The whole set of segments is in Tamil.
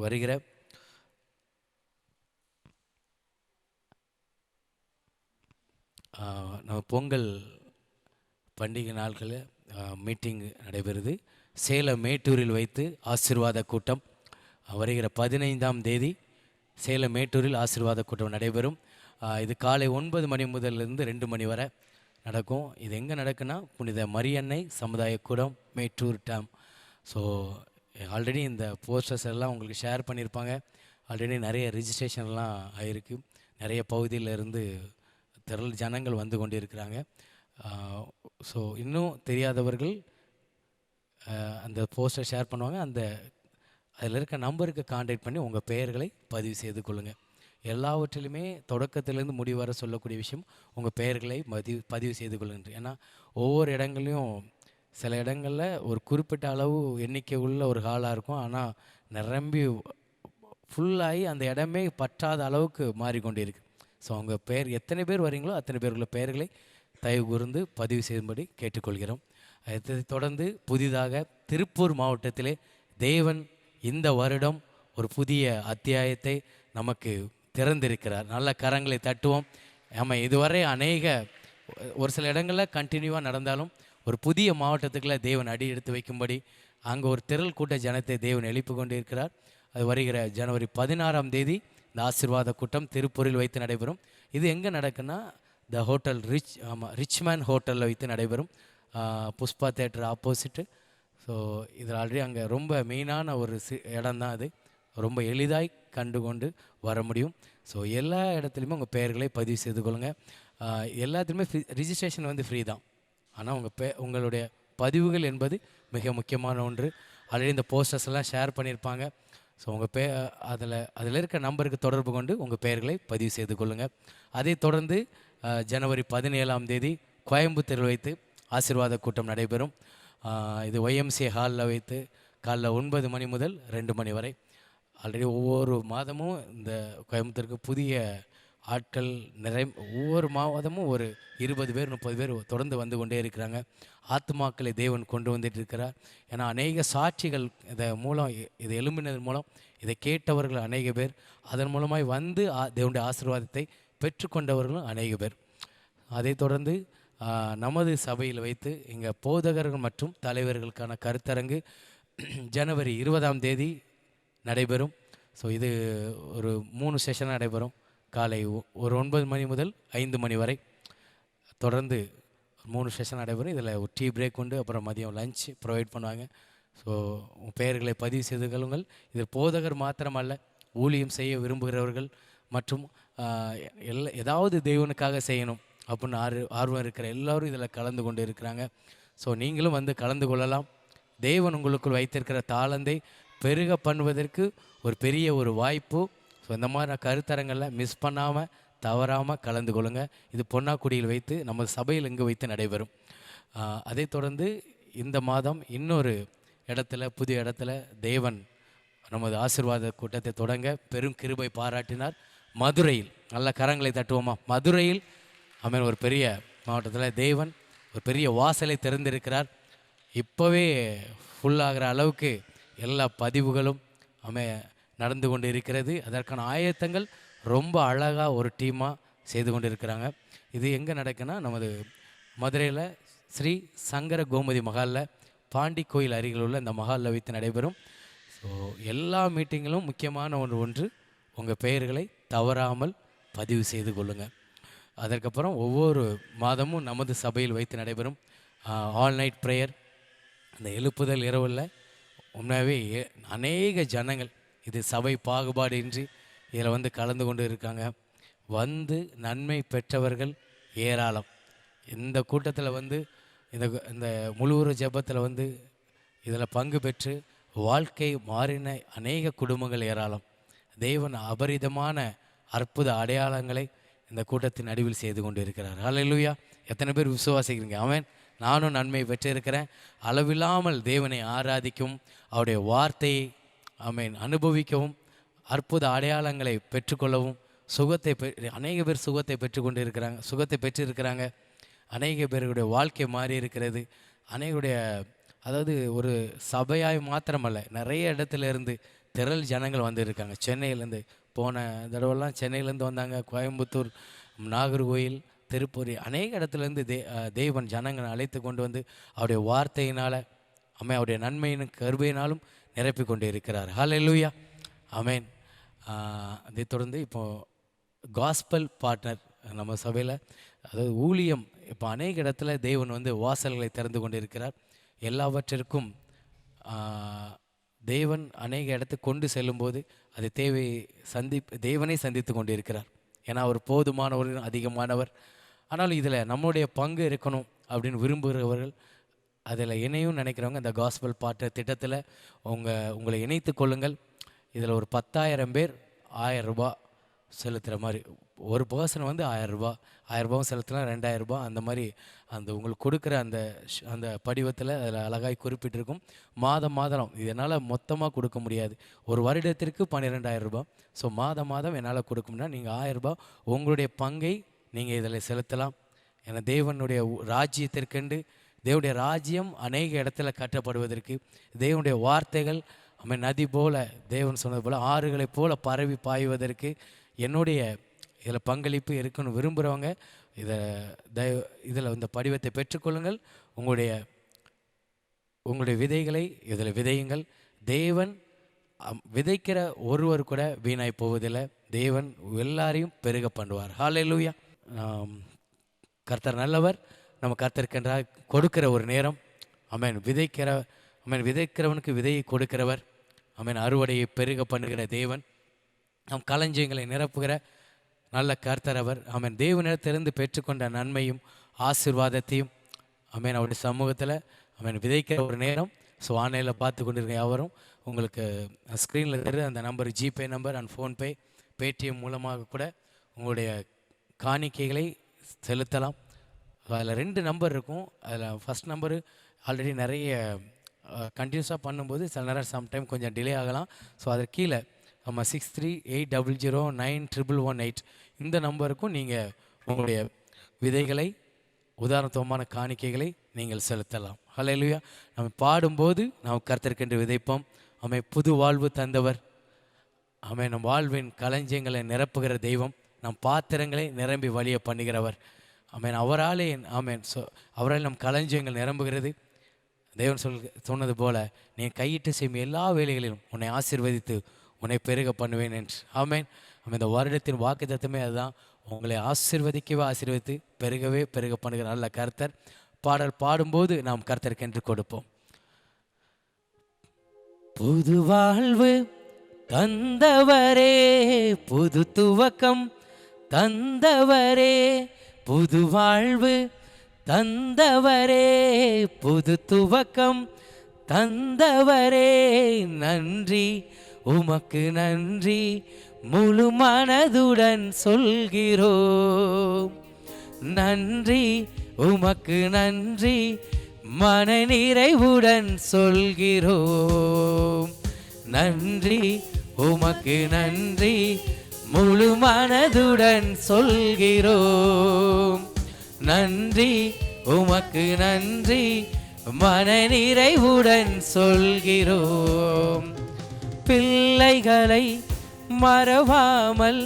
வருகிற நம்ம பொங்கல் பண்டிகை நாட்களில் மீட்டிங் நடைபெறுது. சேலம் மேட்டூரில் வைத்து ஆசீர்வாத கூட்டம் வருகிற 15ஆம் தேதி சேலம் மேட்டூரில் ஆசீர்வாத கூட்டம் நடைபெறும். இது காலை 9 மணி முதலிருந்து 2 மணி வரை நடக்கும். இது எங்கே நடக்குன்னா புனித மரியன்னை சமுதாய கூடம், மேட்டூர் டேம். ஸோ ஆல்ரெடி இந்த போஸ்டர்ஸ் எல்லாம் உங்களுக்கு ஷேர் பண்ணியிருப்பாங்க. ஆல்ரெடி நிறைய ரிஜிஸ்ட்ரேஷன்லாம் ஆகிருக்கு. நிறைய பகுதியிலிருந்து திரள் ஜனங்கள் வந்து கொண்டு இருக்கிறாங்க. ஸோ இன்னும் தெரியாதவர்கள் அந்த போஸ்டர் ஷேர் பண்ணுவாங்க. அதில் இருக்க நம்பருக்கு கான்டாக்ட் பண்ணி உங்கள் பெயர்களை பதிவு செய்து கொள்ளுங்கள். எல்லாவற்றிலுமே தொடக்கத்திலேருந்து முடிவு வர சொல்லக்கூடிய விஷயம் உங்கள் பெயர்களை பதிவு செய்து கொள்ளுங்கள். ஏன்னா ஒவ்வொரு இடங்களையும் சில இடங்களில் ஒரு குறிப்பிட்ட அளவு எண்ணிக்கை உள்ள ஒரு ஹாலாக இருக்கும். ஆனால் நிரம்பி ஃபுல்லாகி அந்த இடமே பற்றாத அளவுக்கு மாறிக்கொண்டே இருக்குது. ஸோ உங்கள் பெயர் எத்தனை பேர் வரீங்களோ அத்தனை பேருக்குள்ள பெயர்களை தயவு கூர்ந்து பதிவு செய்யும்படி கேட்டுக்கொள்கிறோம். அதை தொடர்ந்து புதிதாக திருப்பூர் மாவட்டத்திலே தேவன் இந்த வருடம் ஒரு புதிய அத்தியாயத்தை நமக்கு திறந்திருக்கிறார். நல்ல கரங்களை தட்டுவோம். நம்ம இதுவரை ஒரு சில இடங்களில் கண்டினியூவாக நடந்தாலும் ஒரு புதிய மாவட்டத்துக்குள்ள தேவன் அடி எடுத்து வைக்கும்படி அங்கே ஒரு திரள் கூட்ட ஜனத்தை தேவன் எழுப்பி கொண்டு இருக்கிறார். அது வருகிற ஜனவரி 16ஆம் தேதி இந்த ஆசீர்வாத கூட்டம் திருப்பூரில் வைத்து நடைபெறும். இது எங்கே நடக்குன்னா த ஹோட்டல் ரிச்மேன் ஹோட்டலில் வைத்து நடைபெறும். Pushpa theatre opposite. ஸோ இதில் ஆல்ரெடி அங்கே ரொம்ப மெயினான ஒரு இடம் தான். அது ரொம்ப எளிதாய் கண்டு கொண்டு வர முடியும். ஸோ எல்லா இடத்துலையுமே உங்கள் பெயர்களை பதிவு செய்து கொள்ளுங்கள். எல்லாத்துலேயுமே ரிஜிஸ்ட்ரேஷன் வந்து ஃப்ரீ தான். ஆனால் உங்களுடைய பதிவுகள் என்பது மிக முக்கியமான ஒன்று. ஆல்ரெடி இந்த போஸ்டர்ஸ் எல்லாம் ஷேர் பண்ணியிருப்பாங்க. ஸோ உங்கள் அதில் இருக்க நம்பருக்கு தொடர்பு கொண்டு உங்கள் பெயர்களை பதிவு செய்து கொள்ளுங்கள். அதை தொடர்ந்து ஜனவரி 17ஆம் தேதி கோயம்புத்தூரில் வைத்து ஆசீர்வாத கூட்டம் நடைபெறும். இது YMCA ஹாலில் வைத்து காலைல 9 மணி முதல் 2 மணி வரை. ஆல்ரெடி ஒவ்வொரு மாதமும் இந்த கோயம்புத்தூருக்கு புதிய ஆட்கள் ஒவ்வொரு மாதமும் ஒரு 20 பேர் 30 பேர் தொடர்ந்து வந்து கொண்டே இருக்கிறாங்க. ஆத்மாக்களை தேவன் கொண்டு வந்துட்டு இருக்கிறார். ஏன்னா அநேக சாட்சிகள் இதை எழும்பினது மூலம் இதை கேட்டவர்கள் அநேக பேர், அதன் மூலமாய் வந்து தேவனுடைய ஆசீர்வாதத்தை பெற்றுக்கொண்டவர்களும் அநேக பேர். அதை தொடர்ந்து நமது சபையில் வைத்து இங்கே போதகர்கள் மற்றும் தலைவர்களுக்கான கருத்தரங்கு ஜனவரி 20ஆம் தேதி நடைபெறும். ஸோ இது ஒரு 3 செஷன் நடைபெறும். காலை ஒரு 9 மணி முதல் 5 மணி வரை தொடர்ந்து 3 செஷன் நடைபெறும். இதில் ஒரு டீ பிரேக் உண்டு. அப்புறம் மதியம் லஞ்ச் ப்ரொவைட் பண்ணுவாங்க. ஸோ பெயர்களை பதிவு செய்து கொள்ளுங்கள். இதில் போதகர் மாத்திரமல்ல, ஊழியம் செய்ய விரும்புகிறவர்கள் மற்றும் ஏதாவது தெய்வனுக்காக செய்யணும் அப்படின்னு ஆர்வம் இருக்கிற எல்லோரும் இதில் கலந்து கொண்டு இருக்கிறாங்க. ஸோ நீங்களும் வந்து கலந்து கொள்ளலாம். தேவன் உங்களுக்குள் வைத்திருக்கிற தாளந்தை பெருக பண்ணுவதற்கு ஒரு பெரிய ஒரு வாய்ப்பு. ஸோ இந்த மாதிரி கருத்தரங்களில் மிஸ் பண்ணாமல் தவறாமல் கலந்து கொள்ளுங்கள். இது பொன்னாக்குடியில் வைத்து நமது சபையில் இங்கு வைத்து நடைபெறும். அதை தொடர்ந்து இந்த மாதம் இன்னொரு புதிய இடத்துல தேவன் நமது ஆசீர்வாத கூட்டத்தை தொடங்க பெரும் கிருபை பாராட்டினார். மதுரையில், நல்ல கரங்களை தட்டுவோமா, மதுரையில் ஒரு பெரிய மாவட்டத்தில் தேவன் ஒரு பெரிய வாசலை திறந்திருக்கிறார். இப்போவே ஃபுல்லாகிற அளவுக்கு எல்லா பதிவுகளும் நடந்து கொண்டு இருக்கிறது. அதற்கான ஆயத்தங்கள் ரொம்ப அழகாக ஒரு டீமாக செய்து கொண்டு இருக்கிறாங்க. இது எங்கே நடக்குன்னா நமது மதுரையில் ஸ்ரீ சங்கர கோமதி மஹாலில், பாண்டி கோயில் அருகில் உள்ள இந்த மஹாலில் வைத்து நடைபெறும். ஸோ எல்லா மீட்டிங்களும் முக்கியமான ஒன்று உங்கள் பெயர்களை தவறாமல் பதிவு செய்து கொள்ளுங்கள். அதற்கப்புறம் ஒவ்வொரு மாதமும் நமது சபையில் வைத்து நடைபெறும் ஆல் நைட் ப்ரேயர். அந்த எழுப்புதல் இரவில் உண்மையாகவே அநேக ஜனங்கள், இது சபை பாகுபாடு இன்றி இதில் வந்து கலந்து கொண்டு இருக்காங்க. வந்து நன்மை பெற்றவர்கள் ஏராளம். இந்த கூட்டத்தில் வந்து இந்த முழுவூர் ஜெபத்தில் வந்து இதில் பங்கு பெற்று வாழ்க்கை மாறின அநேக குடும்பங்கள் ஏராளம். தேவன் அபரிதமான அற்புத அடையாளங்களை இந்த கூட்டத்தின் நடுவில் செய்து கொண்டு இருக்கிறார். ஹல்லேலூயா! எத்தனை பேர் விசுவாசிக்கிறீங்க? ஆமென். நானும் நன்மை பெற்றிருக்கிறேன். அளவில்லாமல் தேவனை ஆராதிக்கவும் அவருடைய வார்த்தையை அனுபவிக்கவும் அற்புத அடையாளங்களை பெற்றுக்கொள்ளவும் அநேக பேர் சுகத்தை பெற்றுக்கொண்டு இருக்கிறாங்க, சுகத்தை பெற்றிருக்கிறாங்க. அநேக பேருடைய வாழ்க்கை மாறி இருக்கிறது. அநேகருடைய ஒரு சபையாய் மாத்திரமல்ல, நிறைய இடத்துல இருந்து திரள் ஜனங்கள் வந்துருக்காங்க. சென்னையிலேருந்து போன தடவைலாம் சென்னையிலேருந்து வந்தாங்க. கோயம்புத்தூர், நாகர்கோயில், திருப்பூர் அநேக இடத்துலேருந்து தேவன் ஜனங்களை அழைத்து கொண்டு வந்து அவருடைய வார்த்தையினால் அவருடைய நன்மையின் கருவையினாலும் நிரப்பி கொண்டு இருக்கிறார். ஹல்லேலூயா, ஆமென். அதை தொடர்ந்து இப்போது காஸ்பல் பார்ட்னர் நம்ம சபையில், அதாவது ஊழியம், இப்போ அநேக இடத்துல தேவன் வந்து வாசல்களை திறந்து கொண்டு இருக்கிறார். எல்லாவற்றிற்கும் தேவன் அநேக இடத்துக்கு கொண்டு செல்லும்போது அது தேவனை சந்தித்து கொண்டு இருக்கிறார். ஏன்னா அவர் போதுமானவர், அதிகமானவர். ஆனாலும் இதில் நம்முடைய பங்கு இருக்கணும் அப்படின்னு விரும்புகிறவர்கள், அதில் இணையும் நினைக்கிறவங்க இந்த காஸ்பல் பார்ட்னர் திட்டத்தில் உங்களை இணைத்து கொள்ளுங்கள். இதில் ஒரு 10,000 பேர் 1000 ரூபா செலுத்துகிற மாதிரி, ஒரு பர்சன் வந்து 1000 ரூபா, 1000 ரூபாவும் செலுத்தலாம், 2000 ரூபா, அந்த மாதிரி உங்களுக்கு கொடுக்குற அந்த படிவத்தில் அதில் அழகாய் குறிப்பிட்டிருக்கும். மாதம் இதனால் மொத்தமாக கொடுக்க முடியாது. ஒரு வருடத்திற்கு 12,000 ரூபா. ஸோ மாதம் என்னால் கொடுக்க முடியாது. நீங்கள் 1000 ரூபா உங்களுடைய பங்கை நீங்கள் இதில் செலுத்தலாம். ஏன்னா தேவனுடைய ராஜ்யத்திற்கென்று, தேவனுடைய ராஜ்யம் அநேக இடத்துல கட்டப்படுவதற்கு, தேவனுடைய வார்த்தைகள் நதி போல, தேவன் சொன்னது போல் ஆறுகளைப் போல பரவி பாய்வதற்கு என்னுடைய இதில் பங்களிப்பு இருக்குன்னு விரும்புகிறவங்க இதில் இந்த படிவத்தை பெற்றுக்கொள்ளுங்கள். உங்களுடைய விதைகளை இதில் விதையுங்கள். தேவன் விதைக்கிற ஒருவர் கூட வீணாய் போவதில்லை. தேவன் எல்லாரையும் பெருக பண்ணுவார். ஹல்லேலூயா. கர்த்தர் நல்லவர். நம்ம கர்த்தருக்கென்றாக கொடுக்கிற ஒரு நேரம். விதைக்கிறவனுக்கு விதையை கொடுக்கிறவர். அறுவடையை பெருக பண்ணுகிற தேவன், நம் களஞ்சியங்களை நிரப்புகிற நல்ல கர்த்தர் அவர். தேவனிடத்திலிருந்து பெற்றுக்கொண்ட நன்மையும் ஆசீர்வாதத்தையும் அவருடைய சமூகத்தில் விதைக்கிற ஒரு நேரம். ஸோ ஆன்லைனில் பார்த்து கொண்டிருக்க யாவரும் உங்களுக்கு ஸ்க்ரீனில் தெரியுது அந்த number, GPay number and PhonePe, Paytm மூலமாக கூட உங்களுடைய காணிக்கைகளை செலுத்தலாம். அதில் 2 நம்பர் இருக்கும். அதில் ஃபஸ்ட் நம்பரு ஆல்ரெடி நிறைய கண்டினியூஸாக பண்ணும்போது சில நேரம் சம்டைம் கொஞ்சம் டிலே ஆகலாம். ஸோ அதற்கு கீழே 6380091118 இந்த நம்பருக்கும் நீங்கள் உங்களுடைய விதைகளை, உதாரணத்துவமான காணிக்கைகளை நீங்கள் செலுத்தலாம். ஹல்லேலூயா. நம்ம பாடும்போது நாம் கர்த்தருக்கென்று விதைப்போம். புது வாழ்வு தந்தவர். நம் வாழ்வின் களஞ்சியங்களை நிரப்புகிற தெய்வம். நம் பாத்திரங்களை நிரம்பி வழிய பண்ணுகிறவர். அவராலே அவரால் நம் களஞ்சியங்கள் நிரம்புகிறது. தேவன் சொன்னது போல, நீ கையிட்டு செய்யும் எல்லா வேலைகளிலும் உன்னை ஆசீர்வதித்து உன்னை பெருக பண்ணுவேன் என்று. இந்த வருடத்தின் வாக்குத்தத்தமே அதுதான். உங்களை ஆசீர்வதித்து பெருக பண்ணுகிற நல்ல கர்த்தர். பாடல் பாடும்போது நாம் கர்த்தருக்கென்று கொடுப்போம். புது வாழ்வு தந்தவரே, புது துவக்கம் தந்தவரே, புது வாழ்வு தந்தவரே, புது துவக்கம் தந்தவரே, நன்றி உமக்கு நன்றி முழு மனதுடன் சொல்கிறோம். நன்றி உமக்கு நன்றி மன நிறைவுடன் சொல்கிறோம். நன்றி உமக்கு நன்றி முழு மனதுடன் சொல்கிறோம். நன்றி உமக்கு நன்றி மன நிறைவுடன் சொல்கிறோம். பிள்ளைகளை மறவாமல்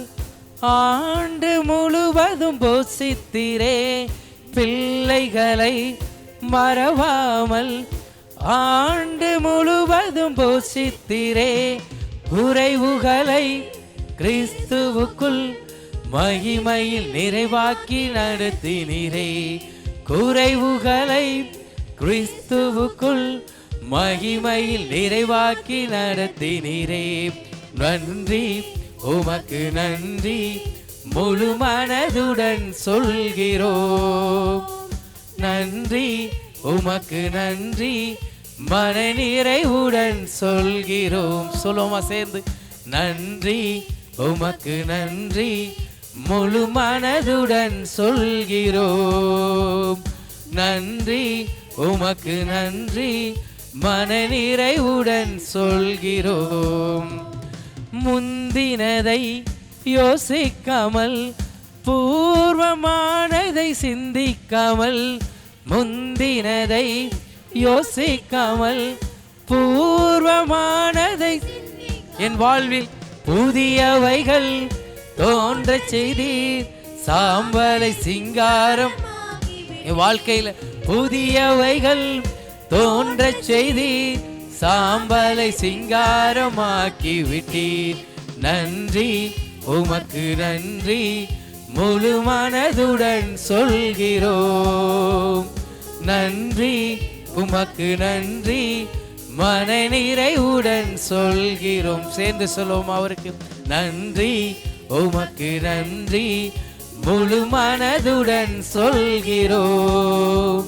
ஆண்டு முழுவதும் போஷித்தீரே. பிள்ளைகளை மறவாமல் ஆண்டு முழுவதும் போஷித்தீரே. குறைவுகளை கிறிஸ்துவுக்குள் மகிமையில் நிறைவாக்கி நடத்தினீரே. குறைவுகளை கிறிஸ்துவுக்குள் மகிமையில் நிறைவாக்கி நடத்தினீரே. நன்றி உமக்கு நன்றி முழு மனதுடன் சொல்கிறோம். நன்றி உமக்கு நன்றி மன நிறைவுடன் சொல்கிறோம். சொல்லுவோமா சேர்ந்து? நன்றி உமக்கு நன்றி முழு மனதுடன் சொல்கிறோம். நன்றி உமக்கு நன்றி மன நிறைவுடன் சொல்கிறோம். முந்தினதை யோசிக்காமல் பூர்வமானதை சிந்திக்காமல், முந்தினதை யோசிக்காமல் பூர்வமானதை என் வாழ்வில் புதியவைகள் தோன்றச் செய்தீர். சாம்பலை சிங்காரம் என் வாழ்க்கையில புதியவைகள் தோன்றச் செய்தீர். சாம்பலை சிங்காரமாக்கி விட்டீர். நன்றி உமக்கு நன்றி முழு மனதுடன் சொல்கிறோம். நன்றி உமக்கு நன்றி மன நிறைவுடன் சொல்கிறோம். சேர்ந்து சொல்லுவோம் அவருக்கு. நன்றி உமக்கு நன்றி முழு மனதுடன் சொல்கிறோம்.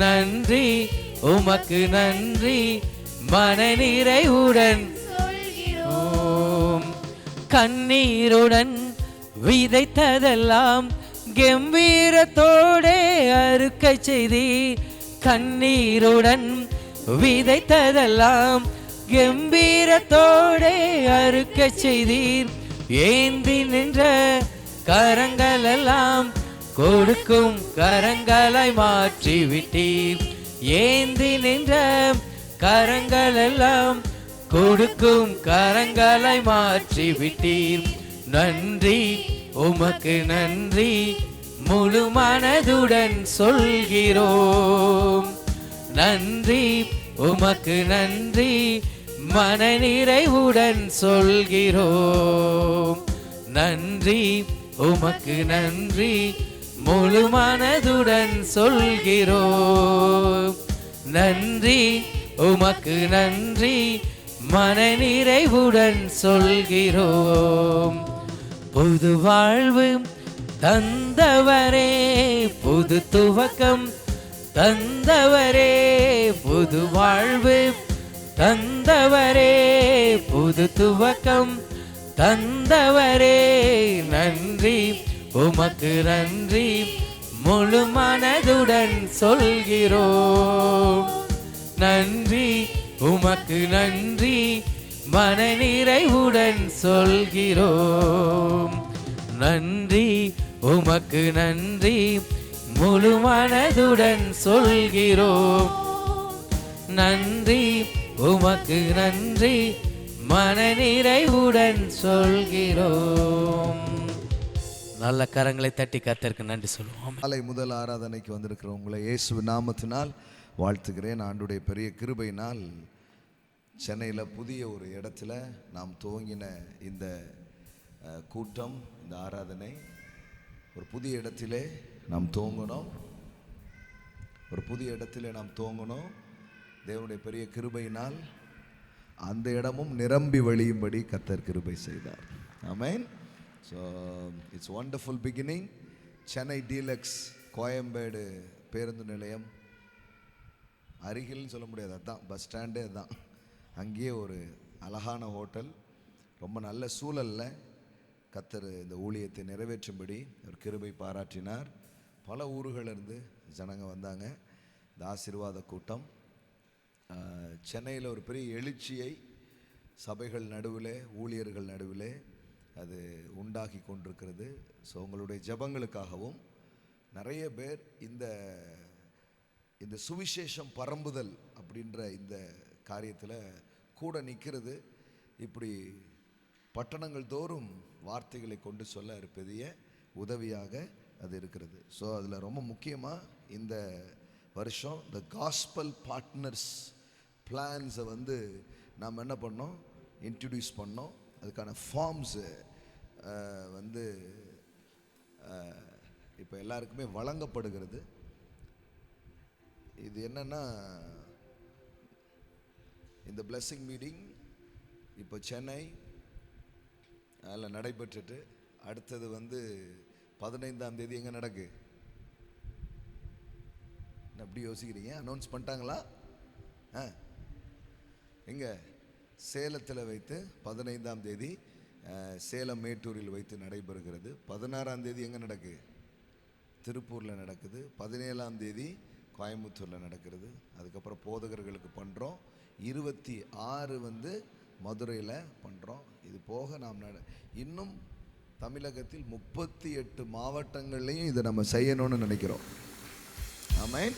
நன்றி உமக்கு நன்றி மன நிறைவுடன் சொல்கிறோம். கண்ணீருடன் விதைத்ததெல்லாம் கம்பீரத்தோடே அறுக்க செய்தீர். கண்ணீருடன் விதைத்ததெல்லாம் கம்பீரத்தோடே அறுக்க செய்தீர். ஏந்தி நின்ற கரங்களெல்லாம் கொடுக்கும் கரங்களாய் மாற்றி விட்டீர். ஏந்தி நின்ற கரங்களெல்லாம் கொடுக்கும் கரங்களாய் மாற்றி விட்டீர். நன்றி உமக்கு நன்றி முழு மனதுடன் சொல்கிறோம். நன்றி உமக்கு நன்றி மன நிறைவுடன் சொல்கிறோம். நன்றி உமக்கு நன்றி முழு மனதுடன் சொல்கிறோம். நன்றி உமக்கு நன்றி மன நிறைவுடன் சொல்கிறோம். புது வாழ்வு தந்தவரே, புது துவக்கம் தந்தவரே, புது வாழ்வு தந்தவரே, புது துவக்கம் தந்தவரே. நன்றி உமக்கு நன்றி முழு மனதுடன் சொல்கிறோம். நன்றி உமக்கு நன்றி மன நிறைவுடன் சொல்கிறோம். நன்றி உமக்கு நன்றி முழு மனதுடன் சொல்கிறோம். நன்றி உமக்கு நன்றி மன நிறைவுடன் சொல்கிறோம். நல்ல கரங்களை தட்டி கர்த்தருக்கு நன்றி சொல்லுவோம். காலை முதல் ஆராதனைக்கு வந்திருக்கிற உங்களை இயேசு நாமத்தினால் வாழ்த்துகிறேன். ஆண்டுடைய பெரிய கிருபையினால் சென்னையில் புதிய ஒரு இடத்துல நாம் துவங்கின இந்த கூட்டம், இந்த ஆராதனை ஒரு புதிய இடத்திலே நாம் துவங்கணும். ஒரு புதிய இடத்திலே நாம் துவங்கணும். தேவனுடைய பெரிய கிருபையினால் அந்த இடமும் நிரம்பி வழியும்படி கர்த்தர் கிருபை செய்தார். ஆமென். So it's wonderful beginning. Chennai deluxe Koyambedu பேருந்து நிலையம் அருகில்னு சொல்ல முடியாது, அதுதான் பஸ் ஸ்டாண்டே தான். அங்கேயே ஒரு அழகான ஹோட்டல், ரொம்ப நல்ல சூழலில் கர்த்தர் இந்த ஊழியத்தை நிறைவேற்றும்படி ஒரு கிருபை பாராட்டினார். பல ஊர்களிலிருந்து ஜனங்க வந்தாங்க. இந்த ஆசீர்வாத கூட்டம் சென்னையில் ஒரு பெரிய எழுச்சியை சபைகள் நடுவில், ஊழியர்கள் நடுவில் அது உண்டாக்கி கொண்டிருக்கிறது. ஸோ உங்களுடைய ஜெபங்களுக்காகவும் நிறைய பேர் இந்த சுவிசேஷம் பரம்புதல் அப்படின்ற இந்த காரியத்தில் கூட நிற்கிறது. இப்படி பட்டணங்கள் தோறும் வார்த்தைகளை கொண்டு சொல்ல பெரிய உதவியாக அது இருக்கிறது. ஸோ அதில் ரொம்ப முக்கியமாக இந்த வருஷம் த காஸ்பல் பார்ட்னர்ஸ் பிளான்ஸை நாம் என்ன பண்ணோம், இன்ட்ரடியூஸ் பண்ணோம். அதுக்கான ஃபார்ம்ஸு இப்போ எல்லாருக்குமே வழங்கப்படுகிறது. இது என்னன்னா, இந்த பிளெஸிங் மீட்டிங் இப்போ சென்னை அதில் நடைபெற்றுட்டு அடுத்தது 15ஆம் தேதி எங்கே நடக்கு? எப்படி யோசிக்கிறீங்க? அனௌன்ஸ் பண்ணிட்டாங்களா? எங்கே? சேலத்தில் வைத்து 15ஆம் தேதி சேலம் மேட்டூரில் வைத்து நடைபெறுகிறது. 16ஆம் தேதி எங்கே நடக்கு? திருப்பூரில் நடக்குது. 17ஆம் தேதி கோயம்புத்தூரில் நடக்கிறது. அதுக்கப்புறம் போதகர்களுக்கு பண்ணுறோம். 26 மதுரையில் பண்ணுறோம். இது போக நாம் இன்னும் தமிழகத்தில் 38 மாவட்டங்கள்லையும் இதை நம்ம செய்யணும்னு நினைக்கிறோம். ஆமென்.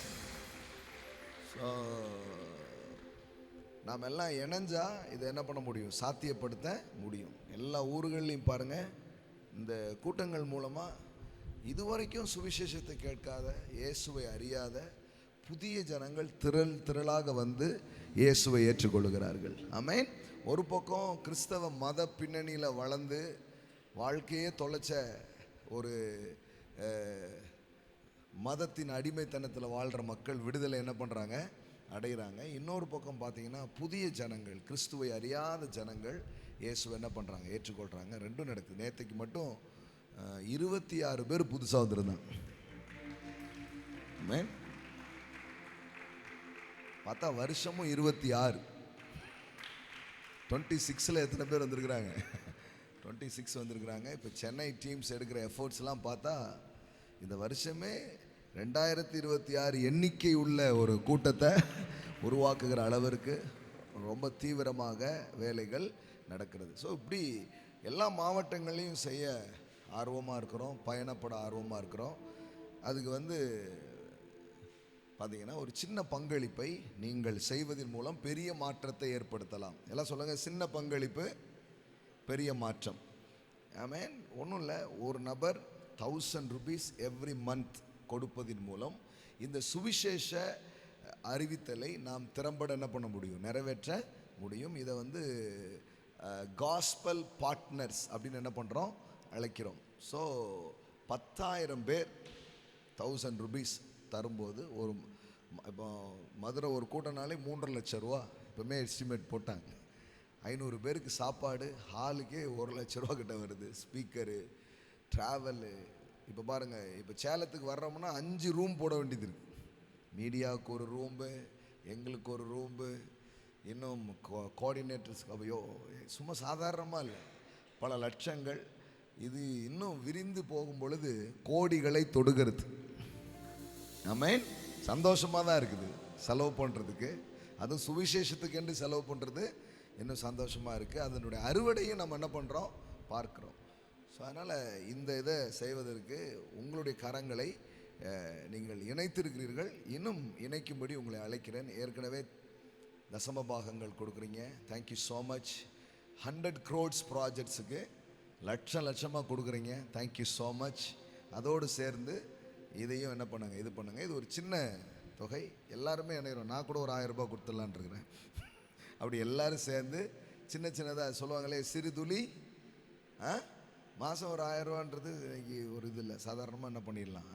நாம் எல்லாம் இணைஞ்சா இதை என்ன பண்ண முடியும், சாத்தியப்படுத்த முடியும். எல்லா ஊர்கள்லையும் பாருங்கள், இந்த கூட்டங்கள் மூலமாக இதுவரைக்கும் சுவிசேஷத்தை கேட்காத, இயேசுவை அறியாத புதிய ஜனங்கள் திரளாக வந்து இயேசுவை ஏற்றுக்கொள்கிறார்கள். ஆமென். ஒரு பக்கம் கிறிஸ்தவ மத பின்னணியில் வளர்ந்து வாழ்க்கையே தொலைச்ச ஒரு மதத்தின் அடிமைத்தனத்தில் வாழ்கிற மக்கள் விடுதலை என்ன பண்ணுறாங்க, அடைகிறாங்க. இன்னொரு பக்கம் பார்த்தீங்கன்னா புதிய ஜனங்கள், கிறிஸ்துவை அறியாத ஜனங்கள் இயேசுவை என்ன பண்ணுறாங்க, ஏற்றுக்கொள்கிறாங்க. ரெண்டும் நடக்குது. நேற்றுக்கு மட்டும் 26 பேர் புதுசாக வந்திருந்தாங்க. பார்த்தா வருஷமும் 26. 26ல் எத்தனை பேர் வந்திருக்கிறாங்க? 26 வந்திருக்கிறாங்க. இப்போ சென்னை டீம்ஸ் எடுக்கிற எஃபோர்ட்ஸ்லாம் பார்த்தா இந்த வருஷமே 2026 எண்ணிக்கை உள்ள ஒரு கூட்டத்தை உருவாக்குகிற அளவிற்கு ரொம்ப தீவிரமாக வேலைகள் நடக்கிறது. ஸோ இப்படி எல்லா மாவட்டங்களையும் செய்ய ஆர்வமாக இருக்கிறோம், பயணப்பட ஆர்வமாக இருக்கிறோம். அதுக்கு பார்த்தீங்கன்னா ஒரு சின்ன பங்களிப்பை நீங்கள் செய்வதன் மூலம் பெரிய மாற்றத்தை ஏற்படுத்தலாம். எல்லாம் சொல்லுங்கள், சின்ன பங்களிப்பு பெரிய மாற்றம். ஆமென். ஒன்றும் இல்லை, ஒரு நபர் 1000 rupees எவ்ரி மந்த் கொடுப்பதின் மூலம் இந்த சுவிசேஷ அறிவித்தலை நாம் திறம்பட என்ன பண்ண முடியும், நிறைவேற்ற முடியும். இதை காஸ்பல் பார்ட்னர்ஸ் அப்படின்னு என்ன பண்ணுறோம், அழைக்கிறோம். ஸோ 10,000 பேர் 1000 rupees தரும்போது, ஒரு இப்போ மதுரை ஒரு கூட்டனாலே 3.5 லட்சம் ரூபா இப்போமே எஸ்டிமேட் போட்டாங்க. 500 பேருக்கு சாப்பாடு, ஹாலுக்கே 1 லட்ச ரூபா கிட்ட வருது. Speaker, travel. இப்போ பாருங்கள், இப்போ சேலத்துக்கு வர்றோம்னா 5 ரூம் போட வேண்டியது இருக்குது. மீடியாவுக்கு ஒரு ரூம்பு, எங்களுக்கு ஒரு ரூம்பு, இன்னும் கோஆர்டினேட்டர்ஸ்க்கு. ஐயோ, சும்மா சாதாரணமாக இல்லை, பல லட்சங்கள். இது இன்னும் விரிந்து போகும் பொழுது கோடிகளை தொடுகிறது. ஆமென். சந்தோஷமாக தான் இருக்குது செலவு பண்ணுறதுக்கு. அதுவும் சுவிசேஷத்துக்கு என்று செலவு பண்ணுறது இன்னும் சந்தோஷமாக இருக்குது. அதனுடைய அறுவடையும் நம்ம என்ன பண்ணுறோம், பார்க்குறோம். ஸோ அதனால் இந்த இதை செய்வதற்கு உங்களுடைய கரங்களை நீங்கள் இணைத்திருக்கிறீர்கள். இன்னும் இணைக்கும்படி உங்களை அழைக்கிறேன். ஏற்கனவே தசம பாகங்கள் கொடுக்குறீங்க. Thank you so much. 100 crores ப்ராஜெக்ட்ஸுக்கு லட்சமாக கொடுக்குறீங்க. Thank you so much. அதோடு சேர்ந்து இதையும் என்ன பண்ணுங்க, இது பண்ணுங்கள். இது ஒரு சின்ன தொகை, எல்லாருமே இணைகிறோம். நான் கூட ஒரு 1000 ரூபாய் கொடுத்துடலான் இருக்கிறேன். அப்படி எல்லாரும் சேர்ந்து சின்னதாக சொல்லுவாங்களே, சிறு துளி மாதம் ஒரு 1000 ரூபான்றது இன்னைக்கு ஒரு இது இல்லை. சாதாரணமாக என்ன பண்ணிடலாம்,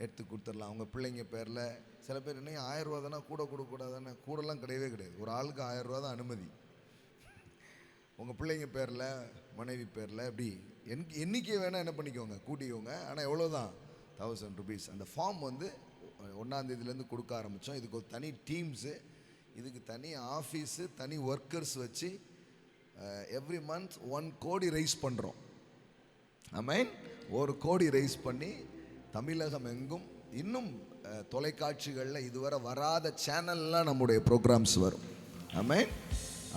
எடுத்து கொடுத்துடலாம். அவங்க பிள்ளைங்க பேரில். சில பேர் என்ன 1000 ரூபா தானே, கூட கொடுக்கக்கூடாதானே? கூடலாம் கிடையவே கிடையாது. ஒரு ஆளுக்கு 1000 ரூபா தான் அனுமதி. உங்கள் பிள்ளைங்க பேரில், மனைவி பேரில், இப்படி எண்ணிக்கை வேணால் என்ன பண்ணிக்கோங்க, கூட்டிக்கோங்க. ஆனால் எவ்வளோ தான், 1000 rupees. அந்த ஃபார்ம் 1ஆம் தேதியிலேருந்து கொடுக்க ஆரம்பித்தோம். இதுக்கு ஒரு தனி டீம்ஸு, இதுக்கு தனி ஆஃபீஸு, தனி ஒர்க்கர்ஸ் வச்சு எவ்ரி மந்த் 1 கோடி ரைஸ் பண்ணுறோம். ஆமென். 1 கோடி ரைஸ் பண்ணி தமிழகம் எங்கும், இன்னும் தொலைக்காட்சிகளில் இதுவரை வராத சேனல்லாம் நம்முடைய ப்ரோக்ராம்ஸ் வரும். ஆமென்.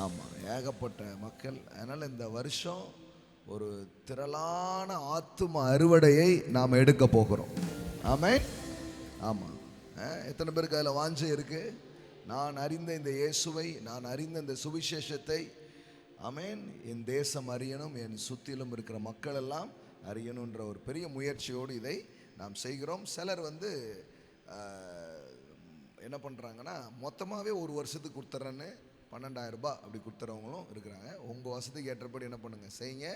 ஆமாம், ஏகப்பட்ட மக்கள். அதனால் இந்த வருஷம் ஒரு திரளான ஆத்தும அறுவடையை நாம் எடுக்க போகிறோம். ஆமென். ஆமாம். எத்தனை பேருக்கு அதில் வாஞ்சை இருக்குது? நான் அறிந்த இந்த இயேசுவை, நான் அறிந்த இந்த சுவிசேஷத்தை, ஆமென், என் தேசம் அறியணும், என் சுற்றிலும் இருக்கிற மக்கள் எல்லாம் அறியணுன்ற ஒரு பெரிய முயற்சியோடு இதை நாம் செய்கிறோம். சிலர் என்ன பண்ணுறாங்கன்னா, மொத்தமாகவே ஒரு வருஷத்துக்கு கொடுத்துட்றேன்னு 12,000 ரூபாய் அப்படி கொடுத்துறவங்களும் இருக்கிறாங்க. உங்கள் வசதிக்கு ஏற்றபடி என்ன பண்ணுங்கள், செய்யுங்க.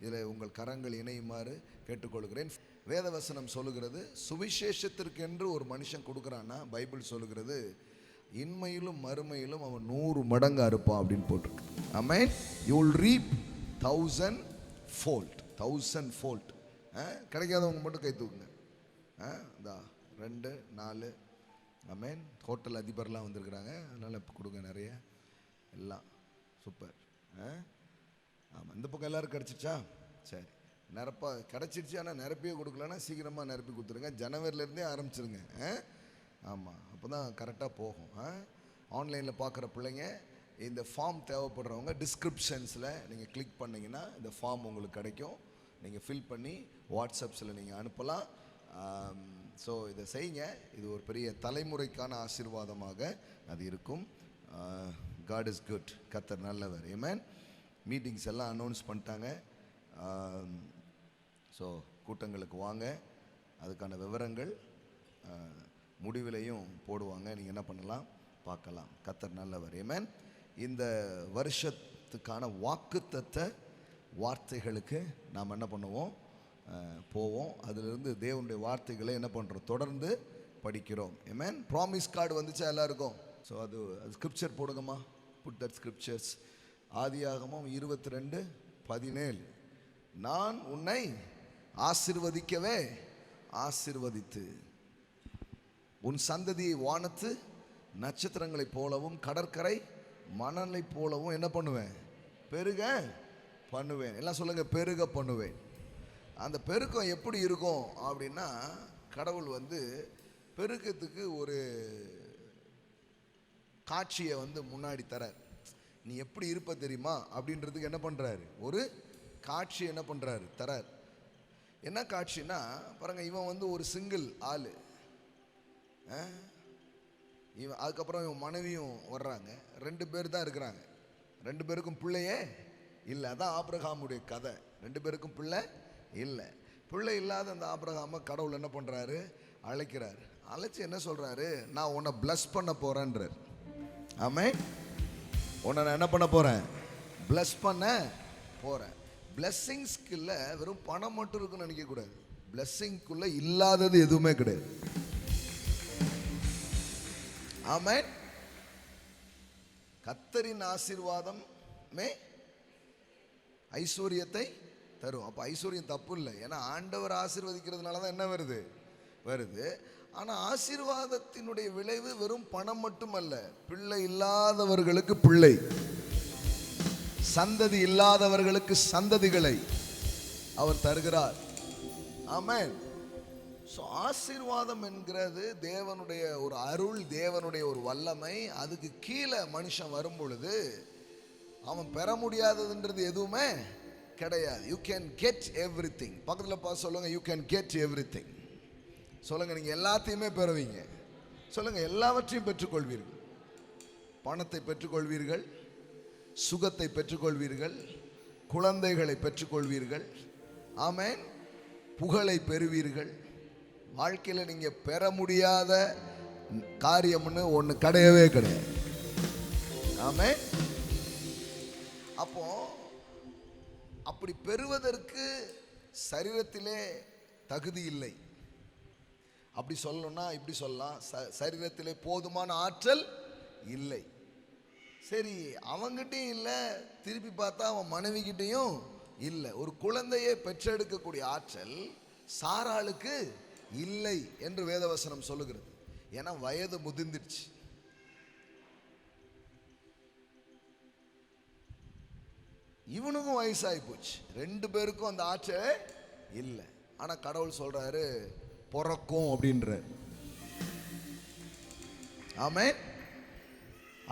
இதில் உங்கள் கரங்கள் இணையுமாறு கேட்டுக்கொள்கிறேன். வேதவசனம் சொல்லுகிறது, சுவிசேஷத்திற்கென்று ஒரு மனுஷன் கொடுக்குறான்னா, பைபிள் சொல்லுகிறது, இன்மையிலும் மறுமையிலும் அவன் 100 மடங்கு அறுப்பான் அப்படின்னு போட்டிருக்கு. ஆமென். You will ரீப் 1000-fold. 1000-fold. கிடைக்காதவங்க மட்டும் கை தூக்குங்க. இந்த 2 4. ஆமென். ஹோட்டல் அதிபர்லாம் வந்திருக்கிறாங்க, அதனால் இப்போ கொடுங்க நிறைய. எல்லாம் சூப்பர். ஆமாம். இந்த பக்கம் எல்லோரும் கிடச்சிச்சா? சரி, கிடச்சிருச்சு. ஆனால் நிரப்பியே கொடுக்கலன்னா சீக்கிரமாக நிரப்பி கொடுத்துருங்க. ஜனவரிலேருந்தே ஆரம்பிச்சிருங்க. ஆமாம், அப்போ தான் கரெக்டாக போகும். ஆன்லைனில் பார்க்குற பிள்ளைங்க, இந்த ஃபார்ம் தேவைப்படுறவங்க டிஸ்கிரிப்ஷன்ஸில் நீங்கள் கிளிக் பண்ணிங்கன்னா இந்த ஃபார்ம் உங்களுக்கு கிடைக்கும். நீங்கள் ஃபில் பண்ணி வாட்ஸ்அப்ஸில் நீங்கள் அனுப்பலாம். ஸோ இதை செய்யுங்க. இது ஒரு பெரிய தலைமுறைக்கான ஆசீர்வாதமாக அது இருக்கும். God is good. கர்த்தர் நல்லவர். ஆமென். மீட்டிங்ஸ் எல்லாம் அனௌன்ஸ் பண்ணிட்டாங்க. ஸோ கூட்டங்களுக்கு வாங்க. அதுக்கான விவரங்கள் முடிவிலையும் போடுவாங்க. நீங்கள் என்ன பண்ணலாம், பார்க்கலாம். கர்த்தர் நல்லவர். ஆமென். இந்த வருஷத்துக்கான வாக்குத்தத்த வார்த்தைகளுக்கு நாம் என்ன பண்ணுவோம், போவோம். அதிலிருந்து தேவனுடைய வார்த்தைகளை என்ன பண்ணுறோம், தொடர்ந்து படிக்கிறோம். ஆமென். ப்ராமிஸ் கார்டு வந்துச்சா எல்லாருக்கும்? ஸோ அது ஸ்கிரிப்சர் போடுங்கம்மா. Put that scriptures. ஆதியாகமம் 22:17. நான் உன்னை ஆசீர்வதிக்கவே ஆசீர்வதித்து உன் சந்ததியை வானத்து நட்சத்திரங்களைப் போலவும் கடற்கரை மணலை போலவும் என்ன பண்ணுவேன், பெருக பண்ணுவேன். எல்லாம் சொல்லுங்க, பெருக பண்ணுவேன். அந்த பெருக்கம் எப்படி இருக்கும் அப்படின்னா, கடவுள் பெருக்கத்துக்கு ஒரு காட்சியை முன்னாடி தரார். நீ எப்படி இருப்ப தெரியுமா அப்படின்றதுக்கு என்ன பண்றாரு, ஒரு காட்சி என்ன பண்றாரு, தரார். என்ன காட்சினா பாருங்க, இவன் ஒரு சிங்கிள் ஆளு. இவன் அதுக்கப்புறம் இவன் மனைவியும் வர்றாங்க. 2 பேர் தான் இருக்கிறாங்க. 2 பேருக்கும் பிள்ளையே இல்லை. அதான் ஆபிரகாமுடைய கதை. 2 பேருக்கும் பிள்ளை இல்லை. பிள்ளை இல்லாத அந்த ஆபிரகாமை கடவுள் என்ன பண்றாரு, அழைக்கிறார். அழைச்சி என்ன சொல்றாரு, நான் உன்னை பிளஸ் பண்ண போறேன்றார். ஆமென். உன்னை நான் என்ன பண்ண போறேன், பிளஸ் பண்ண போறேன். பிளஸ்ஸிங்ஸ்க்குள்ள வெறும் பணம் மட்டும் இருக்குன்னு நினைக்க கூடாது. பிளஸ்ஸிங்குள்ள இல்லாதது எதுவுமே கிடையாது. ஆமென். கர்த்தரின் ஆசீர்வாதமே ஐஸ்வர்யத்தை தரும். அப்ப ஐஸ்வர்யம் தப்பு இல்லை. ஏன்னா ஆண்டவர் ஆசீர்வதிக்கிறதுனால தான் என்ன வருது. ஆனா ஆசீர்வாதத்தினுடைய விளைவு வெறும் பணம் மட்டுமல்ல. பிள்ளை இல்லாதவர்களுக்கு பிள்ளை, சந்ததி இல்லாதவர்களுக்கு சந்ததிகளை அவர் தருகிறார். ஆமென். ஸோ ஆசீர்வாதம் என்கிறது தேவனுடைய ஒரு அருள், தேவனுடைய ஒரு வல்லமை. அதுக்கு கீழே மனுஷன் வரும் பொழுது அவன் பெற முடியாததுன்றது எதுவுமே கிடையாது. You can get everything. பக்கத்தில் பார்த்து சொல்லுங்க, யூ கேன் கெட் எவ்ரிதிங். சொல்லுங்க, நீங்க எல்லாத்தையுமே பெறுவீங்க. சொல்லுங்க, எல்லாவற்றையும் பெற்றுக்கொள்வீர்கள். பணத்தை பெற்றுக்கொள்வீர்கள், சுகத்தை பெற்றுக்கொள்வீர்கள், குழந்தைகளை பெற்றுக்கொள்வீர்கள். ஆமென். புகழை பெறுவீர்கள். வாழ்க்கையில் நீங்க பெற முடியாத காரியம்னு ஒன்று கிடையவே கிடையாது. ஆமென். அப்போ அப்படி பெறுவதற்கு சரீரத்திலே தகுதி இல்லை. அப்படி சொல்லணும்னா இப்படி சொல்லலாம், சரீரத்திலே போதுமான ஆற்றல் இல்லை. சரி, அவங்கிட்டையும் இல்லை, திருப்பி பார்த்தா அவன் மனைவிக்கிட்டையும் இல்லை. ஒரு குழந்தையை பெற்றெடுக்கக்கூடிய ஆற்றல் சாராளுக்கு இல்லை என்று வேதவசனம் சொல்லுகிறது. ஏன்னா வயது முதிர்ந்துடுச்சு. இவனுக்கும் வயசாகி போச்சு. 2 பேருக்கும் அந்த ஆற்றல் இல்லை. ஆனா கடவுள் சொல்றாரு, பிறக்கும் அப்படின்ற. ஆமென்.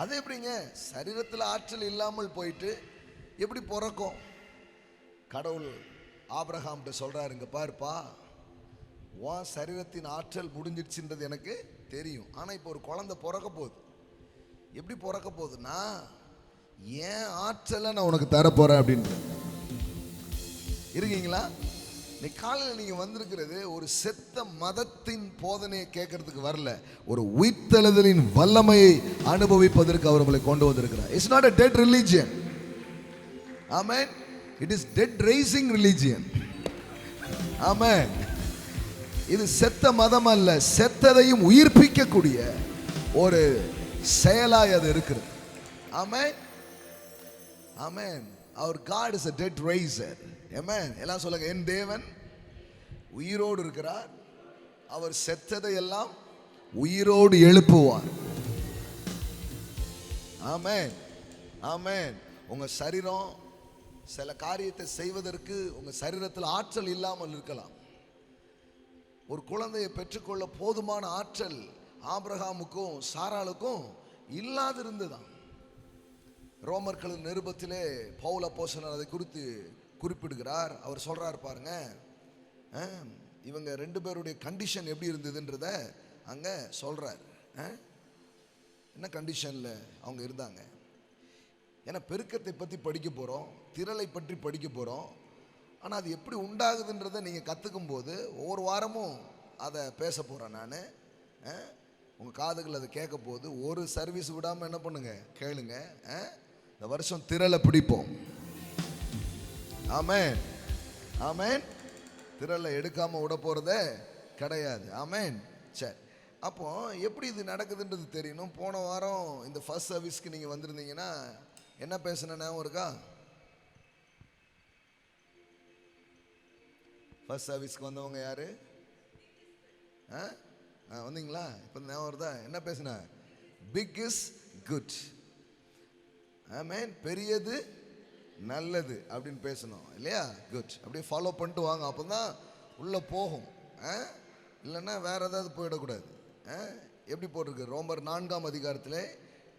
அது எப்படிங்க, சரீரத்தில் ஆற்றல் இல்லாமல் போயிட்டு எப்படி பிறக்கும்? கடவுள் ஆபிரகாம்கிட்ட சொல்றாருங்க, பாருப்பா, உன் சரீரத்தின் ஆற்றல் முடிஞ்சிடுச்சுன்றது எனக்கு தெரியும். ஆனா இப்போ ஒரு குழந்தை பிறக்க போகுது. எப்படி பிறக்க போகுதுன்னா, ஏன் ஆற்றலை நான் உனக்கு தர போறேன் அப்படின்னு இருக்கீங்களா? இன்னைக்கு காலையில் நீங்க வந்திருக்கிறது ஒரு செத்த மதத்தின் போதனையை கேட்கறதுக்கு வரல, ஒரு உயிர்த்தெழுதலின் வல்லமையை அனுபவிப்பதற்கு அவர் உங்களை கொண்டு வந்திருக்கிறார். It's not a dead religion. Amen. It is dead raising religion. Amen. இது செத்த மதம் அல்ல, செத்ததையும் உயிர்ப்பிக்கக்கூடிய ஒரு செயலாய் அது இருக்கிறது. Amen. Amen. Our God is a dead raiser. Amen. எல்லாம் சொல்லுங்க, என் தேவன் உயிரோடு இருக்கிறார், அவர் செத்ததை எல்லாம் உயிரோடு எழுப்புவார். ஆமென். ஆமென். உங்க சரீரம் சில காரியத்தை செய்வதற்கு உங்க சரீரத்தில் ஆற்றல் இல்லாமல் இருக்கலாம். ஒரு குழந்தையை பெற்றுக்கொள்ள போதுமான ஆற்றல் ஆபிரகாமுக்கும் சாராளுக்கும் இல்லாதிருந்துதான். ரோமர்களின் நிருபத்திலே பவுல் அப்போஸ்தலன் அதை குறித்து குறிப்பிடுகிறார். அவர் சொல்றார் பாருங்க, இவங்க 2 பேருடைய கண்டிஷன் எப்படி இருந்ததுன்றத அங்க சொல்றார். என்ன கண்டிஷன்ல அவங்க இருந்தாங்க? ஏன்னா பெருக்கத்தை பற்றி படிக்க போகிறோம், திரளை பற்றி படிக்க போகிறோம். ஆனால் அது எப்படி உண்டாகுதுன்றதை நீங்கள் கற்றுக்கும் போது ஒவ்வொரு வாரமும் அதை பேச போகிறேன் நான். உங்கள் காதுகள் அதை கேட்க போது ஒரு சர்வீஸ் விடாமல் என்ன பண்ணுங்க, கேளுங்க. இந்த வருஷம் திரளை பிடிப்போம். ஆமென், ஆமென். திரளை எடுக்காமல் விட போகிறதே கிடையாது. ஆமென். சரி, அப்போ எப்படி இது நடக்குதுன்றது தெரியணும். போன வாரம் இந்த ஃபர்ஸ்ட் சர்வீஸ்க்கு நீங்கள் வந்திருந்தீங்கன்னா என்ன பேசுன ஞாபகம் இருக்கா? ஃபர்ஸ்ட் சர்வீஸ்க்கு வந்தவங்க யாரு? வந்தீங்களா? இப்போ ஞாபகம் வருதா? என்ன பேசுன? Big is good. ஆமென். பெரியது நல்லது அப்படின்னு பேசணும் இல்லையா? குட். அப்படியே ஃபாலோ பண்ணிட்டு வாங்க, அப்போ தான் உள்ளே போகும். இல்லைன்னா வேற ஏதாவது போயிடக்கூடாது. எப்படி போட்டிருக்கு? ரோமர் 4ஆம் அதிகாரத்தில்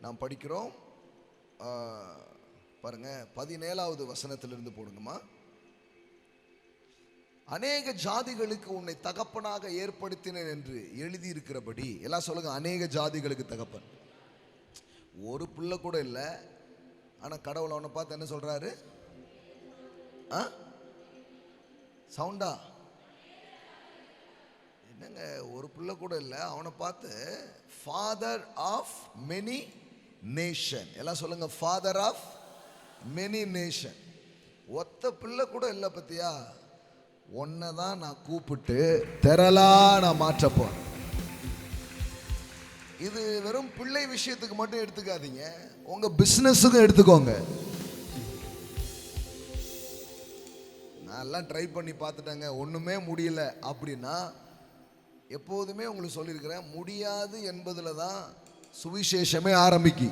நாம் படிக்கிறோம். பாருங்க, 17வது வசனத்திலிருந்து போடுங்கம்மா. அநேக ஜாதிகளுக்கு உன்னை தகப்பனாக ஏற்படுத்தினேன் என்று எழுதியிருக்கிறபடி. எல்லாம் சொல்லுங்க, அநேக ஜாதிகளுக்கு தகப்பன். ஒரு பிள்ளை கூட இல்லை, ஆனால் கடவுள் அவனை பார்த்து என்ன சொல்றாரு? சவுண்டா என்னங்க? ஒரு பிள்ளை கூட இல்லை, அவனை பார்த்து ஃபாதர் ஆஃப் மெனி நேஷன். எல்லாம் சொல்லுங்க, ஃபாதர் ஆஃப் மெனி நேஷன். ஒத்த பிள்ளை கூட இல்லை பத்தியா? ஒன்னை தான் நான் கூப்பிட்டு திரளா நான் மாற்ற போறேன். இது வெறும் பிள்ளை விஷயத்துக்கு மட்டும் எடுத்துக்காதீங்க, உங்க பிசினஸுக்கும் எடுத்துக்கோங்க. நான் எல்லாம் ட்ரை பண்ணி பார்த்துட்டேங்க, ஒண்ணுமே முடியல அப்படின்னா எப்போதுமே உங்களுக்கு சொல்லியிருக்கிறேன், முடியாது என்பதுல தான் சுவிசேஷமே ஆரம்பிக்கு.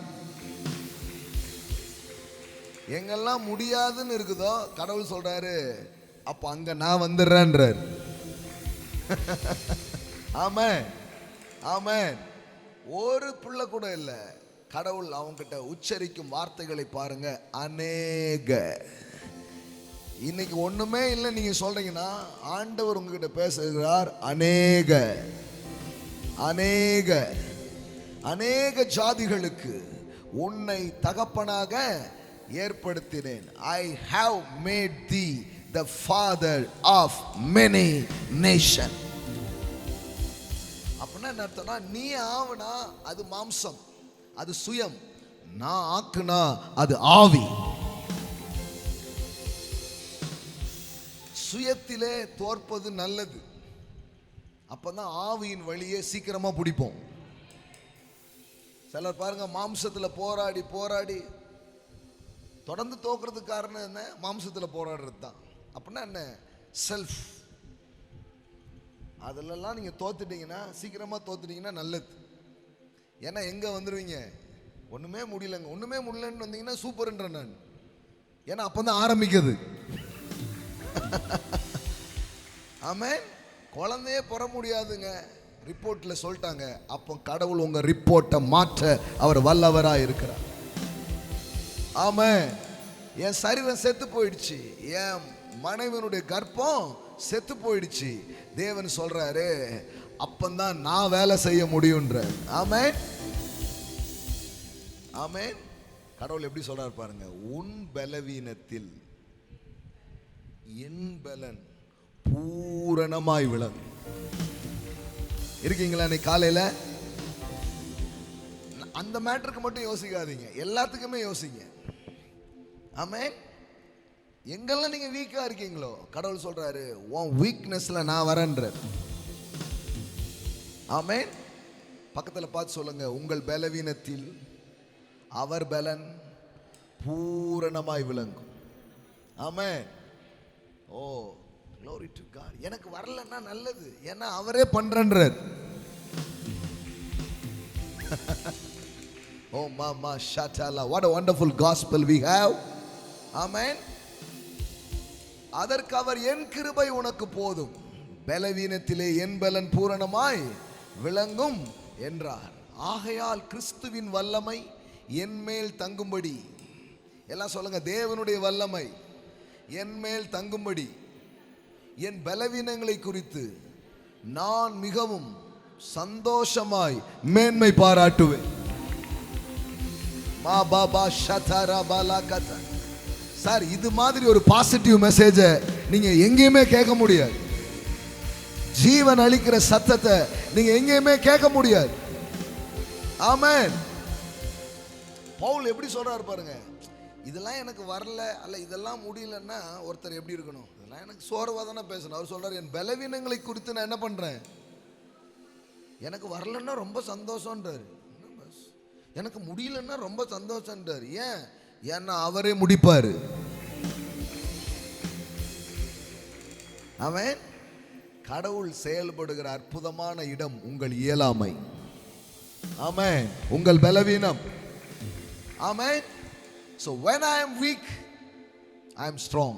எங்கெல்லாம் முடியாதுன்னு இருக்குதோ கடவுள் சொல்றாரு, அப்ப அங்க நான் வந்துடுறேன்றார். ஆமென், ஆமென். ஒரு பிள்ளை கூட இல்லை, கடவுள் அவங்கிட்ட உச்சரிக்கும் வார்த்தைகளை பாருங்க, அநேக. இன்னைக்கு ஒண்ணுமே இல்லை நீங்க சொல்றீங்கன்னா ஆண்டவர் உங்ககிட்ட பேசுகிறார், அநேக அநேக அநேக ஜாதிகளுக்கு உன்னை தகப்பனாக ஏற்படுத்தினேன். I have made thee the father of many nations. அப்படின்னா என்ன அர்த்தம்னா, நீ ஆவனா அது மாம்சம், அது சுயம். நான் ஆக்குனா அது ஆவி. சுயத்திலே தோற்பது நல்லது, அப்பதான் ஆவியின் வழியே சீக்கிரமா பிடிப்போம். சிலர் பாருங்க, மாம்சத்துல போராடி போராடி தொடர்ந்து தோக்குறதுக்கு காரணம் என்ன? மாம்சத்துல போராடுறது தான். அப்படின்னா என்ன? செல்ஃப். அதிலெல்லாம் நீங்க தோத்துட்டீங்கன்னா, சீக்கிரமா தோத்துட்டீங்கன்னா நல்லது. ஏன்னா எங்க வந்துடுவீங்க? ஒண்ணுமே முடியலங்க, ஒண்ணுமே முடியலன்னு வந்தீங்கன்னா சூப்பர்ன்ற நான். ஏன்னா அப்பதான் ஆரம்பிக்குது. ஆமென். குழந்தையே பெற முடியாதுங்க, ரிப்போர்ட்ல சொல்லிட்டாங்க. அப்போ கடவுள் உங்க ரிப்போர்ட்டை மாற்ற அவர் வல்லவரா இருக்கிறார். ஆமென். என் சரீரம் செத்து போயிடுச்சு, என் மனைவியினுடைய கர்ப்பம் செத்து போயிடுச்சு. தேவன் சொல்றாரு, அப்பந்தான் நான் வேலை செய்ய முடியும்ன்ற. ஆமென், ஆமென். கடவுள் எப்படி சொல்றாரு பாருங்க, உன் பலவீனத்தில் என் பலன் பூரணமாய் விளங்கும். இருக்கீங்களா இன்னைக்கு காலையில? அந்த மேட்டருக்கு மட்டும் யோசிக்காதீங்க, எல்லாத்துக்குமே யோசிங்க. ஆமென். எங்கெல்லாம் நீங்க வீக்கா இருக்கீங்களோ கடவுள் சொல்றாரு, உன் வீக்னஸ்ல நான் வரேன்றார். ஆமென். பக்கத்துல பார்த்து சொல்லுங்க, உங்கள் பலவீனத்தில் அவர் பலன் பூரணமாய் விளங்கும். ஆமென். ஓ, glory to God. எனக்கு வரலன்னா நல்லது, ஏன்னா அவரே பண்றன்றார். Oh mama shatala, what a wonderful gospel we have. Amen. அதற்கு அவர், என் கிருபை உனக்கு போதும், பலவீனத்திலே என் பலன் பூரணமாய் விளங்கும் என்றார். ஆகையால் கிறிஸ்துவின் வல்லமை என் மேல் தங்கும்படி. எல்லாம் சொல்லுங்க, தேவனுடைய வல்லமை என் மேல் தங்கும்படி என் பலவீனங்களை குறித்து நான் மிகவும் சந்தோஷமாய் மேன்மை பாராட்டுவேன். மா பாபா ஷதரா பாலாகத. சார், இது மாதிரி ஒரு பாசிட்டிவ் மெசேஜை நீங்க எங்கேயுமே கேட்க முடியாது. ஜீவன் அளிக்கிற சத்தத்தை நீங்க எங்கேயுமே கேட்க முடியாது. ஆமென். பவுல் எப்படி சொல்றாரு பாருங்க, இதெல்லாம் எனக்கு வரல அல்ல இதெல்லாம் முடியலன்னா ஒருத்தர் எப்படி இருக்கணும்? இதெல்லாம் எனக்கு சோர்வா தானே பேசணும். அவர் சொல்றாரு, என் பலவீனங்களை குறித்து நான் என்ன பண்றேன், எனக்கு வரலன்னா ரொம்ப சந்தோஷம்ன்றாரு. எனக்கு முடியலன்னா ரொம்ப சந்தோஷம்ன்றாரு. ஏன்னா அவரே முடிப்பாரு. ஆமென். கடவுள் செயல்படுகிற அற்புதமான இடம் உங்கள் இயலாமை. ஆமென். உங்கள் பலவீனம். ஆமென். So when I am weak, I am strong.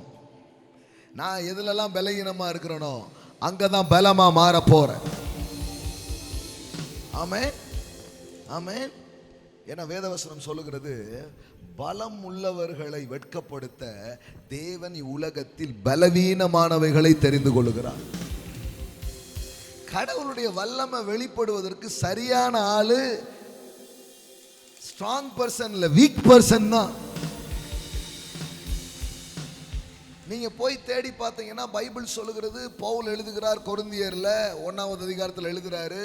நான் எதுலெல்லாம் பலவீனமா இருக்கிறேனோ அங்கதான் பலமா மாற போறேன். ஆமென். ஆமென். ஏன்னா வேதவசனம் சொல்லுகிறது, பலம் உள்ளவர்களை வெட்கப்படுத்த தேவன் உலகத்தில் பலவீனமானவைகளை தெரிந்து கொள்ளுகிறார். கடவுளுடைய வல்லமை வெளிப்படுவதற்கு சரியான ஆளு ஸ்ட்ராங் பர்சன் இல்ல, வீக் பர்சன் தான். நீங்க போய் தேடி பார்த்தீங்கன்னா பைபிள் சொல்லுகிறது, பவுல் எழுதுகிறார் கொரிந்தியர்ல 1வது அதிகாரத்தில் எழுதுறாரு,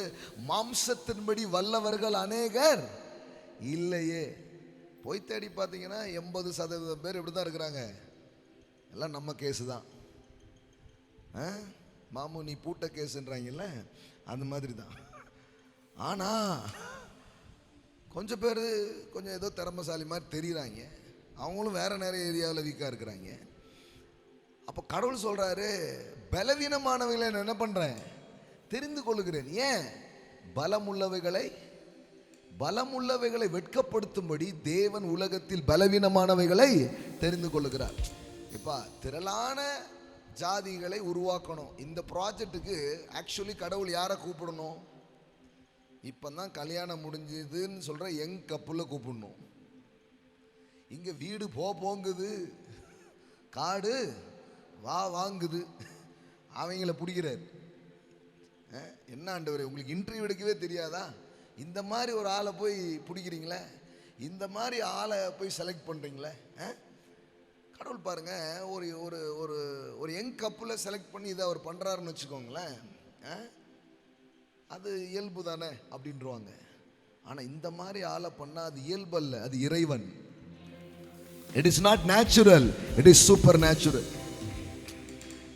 மாம்சத்தின்படி வல்லவர்கள் அநேகர் இல்லையே. போய் தேடி பார்த்தீங்கன்னா 80% பேர் இப்படி தான் இருக்கிறாங்க. எல்லாம் நம்ம கேஸு தான். மாமு நீ பூட்ட கேஸுன்றாங்கல்ல, அந்த மாதிரி தான். ஆனா கொஞ்சம் பேர் கொஞ்சம் ஏதோ திறமைசாலி மாதிரி தெரியுறாங்க. அவங்களும் வேற நிறைய ஏரியாவில் வீக்காக இருக்கிறாங்க. அப்போ கடவுள் சொல்றாரு, பலவீனமானவைகளை நான் என்ன பண்றேன், தெரிந்து கொள்ளுகிறேன். ஏன்? பலமுள்ளவைகளை வெட்கப்படுத்தும்படி தேவன் உலகத்தில் பலவீனமானவைகளை தெரிந்து கொள்ளுகிறார். இப்ப திரளான ஜாதிகளை உருவாக்கணும். இந்த ப்ராஜெக்டுக்கு ஆக்சுவலி கடவுள் யாரை கூப்பிடணும்? இப்பதான் கல்யாணம் முடிஞ்சதுன்னு சொல்ற யங் கப்புல கூப்பிடணும். இங்க வீடு போங்குது, காடு வாங்குது, அவங்கள பிடிக்கிறார். என்ன ஆண்டவரே, உங்களுக்கு இன்டர்வியூ எடுக்கவே தெரியாதா? இந்த மாதிரி ஒரு ஆளை போய் பிடிக்கிறீங்களே, இந்த மாதிரி ஆளை போய் செலக்ட் பண்றீங்களே. கடவுள் பாருங்க, ஒரு ஒரு ஒரு ஒரு யங் கப்புல செலக்ட் பண்ணி இதை அவர் பண்றாருன்னு வச்சுக்கோங்களேன், அது இயல்பு தானே அப்படின்றவாங்க. ஆனா இந்த மாதிரி ஆளை பண்ணா அது இயல்பு அல்ல, அது இறைவன். It is not natural, it is super natural.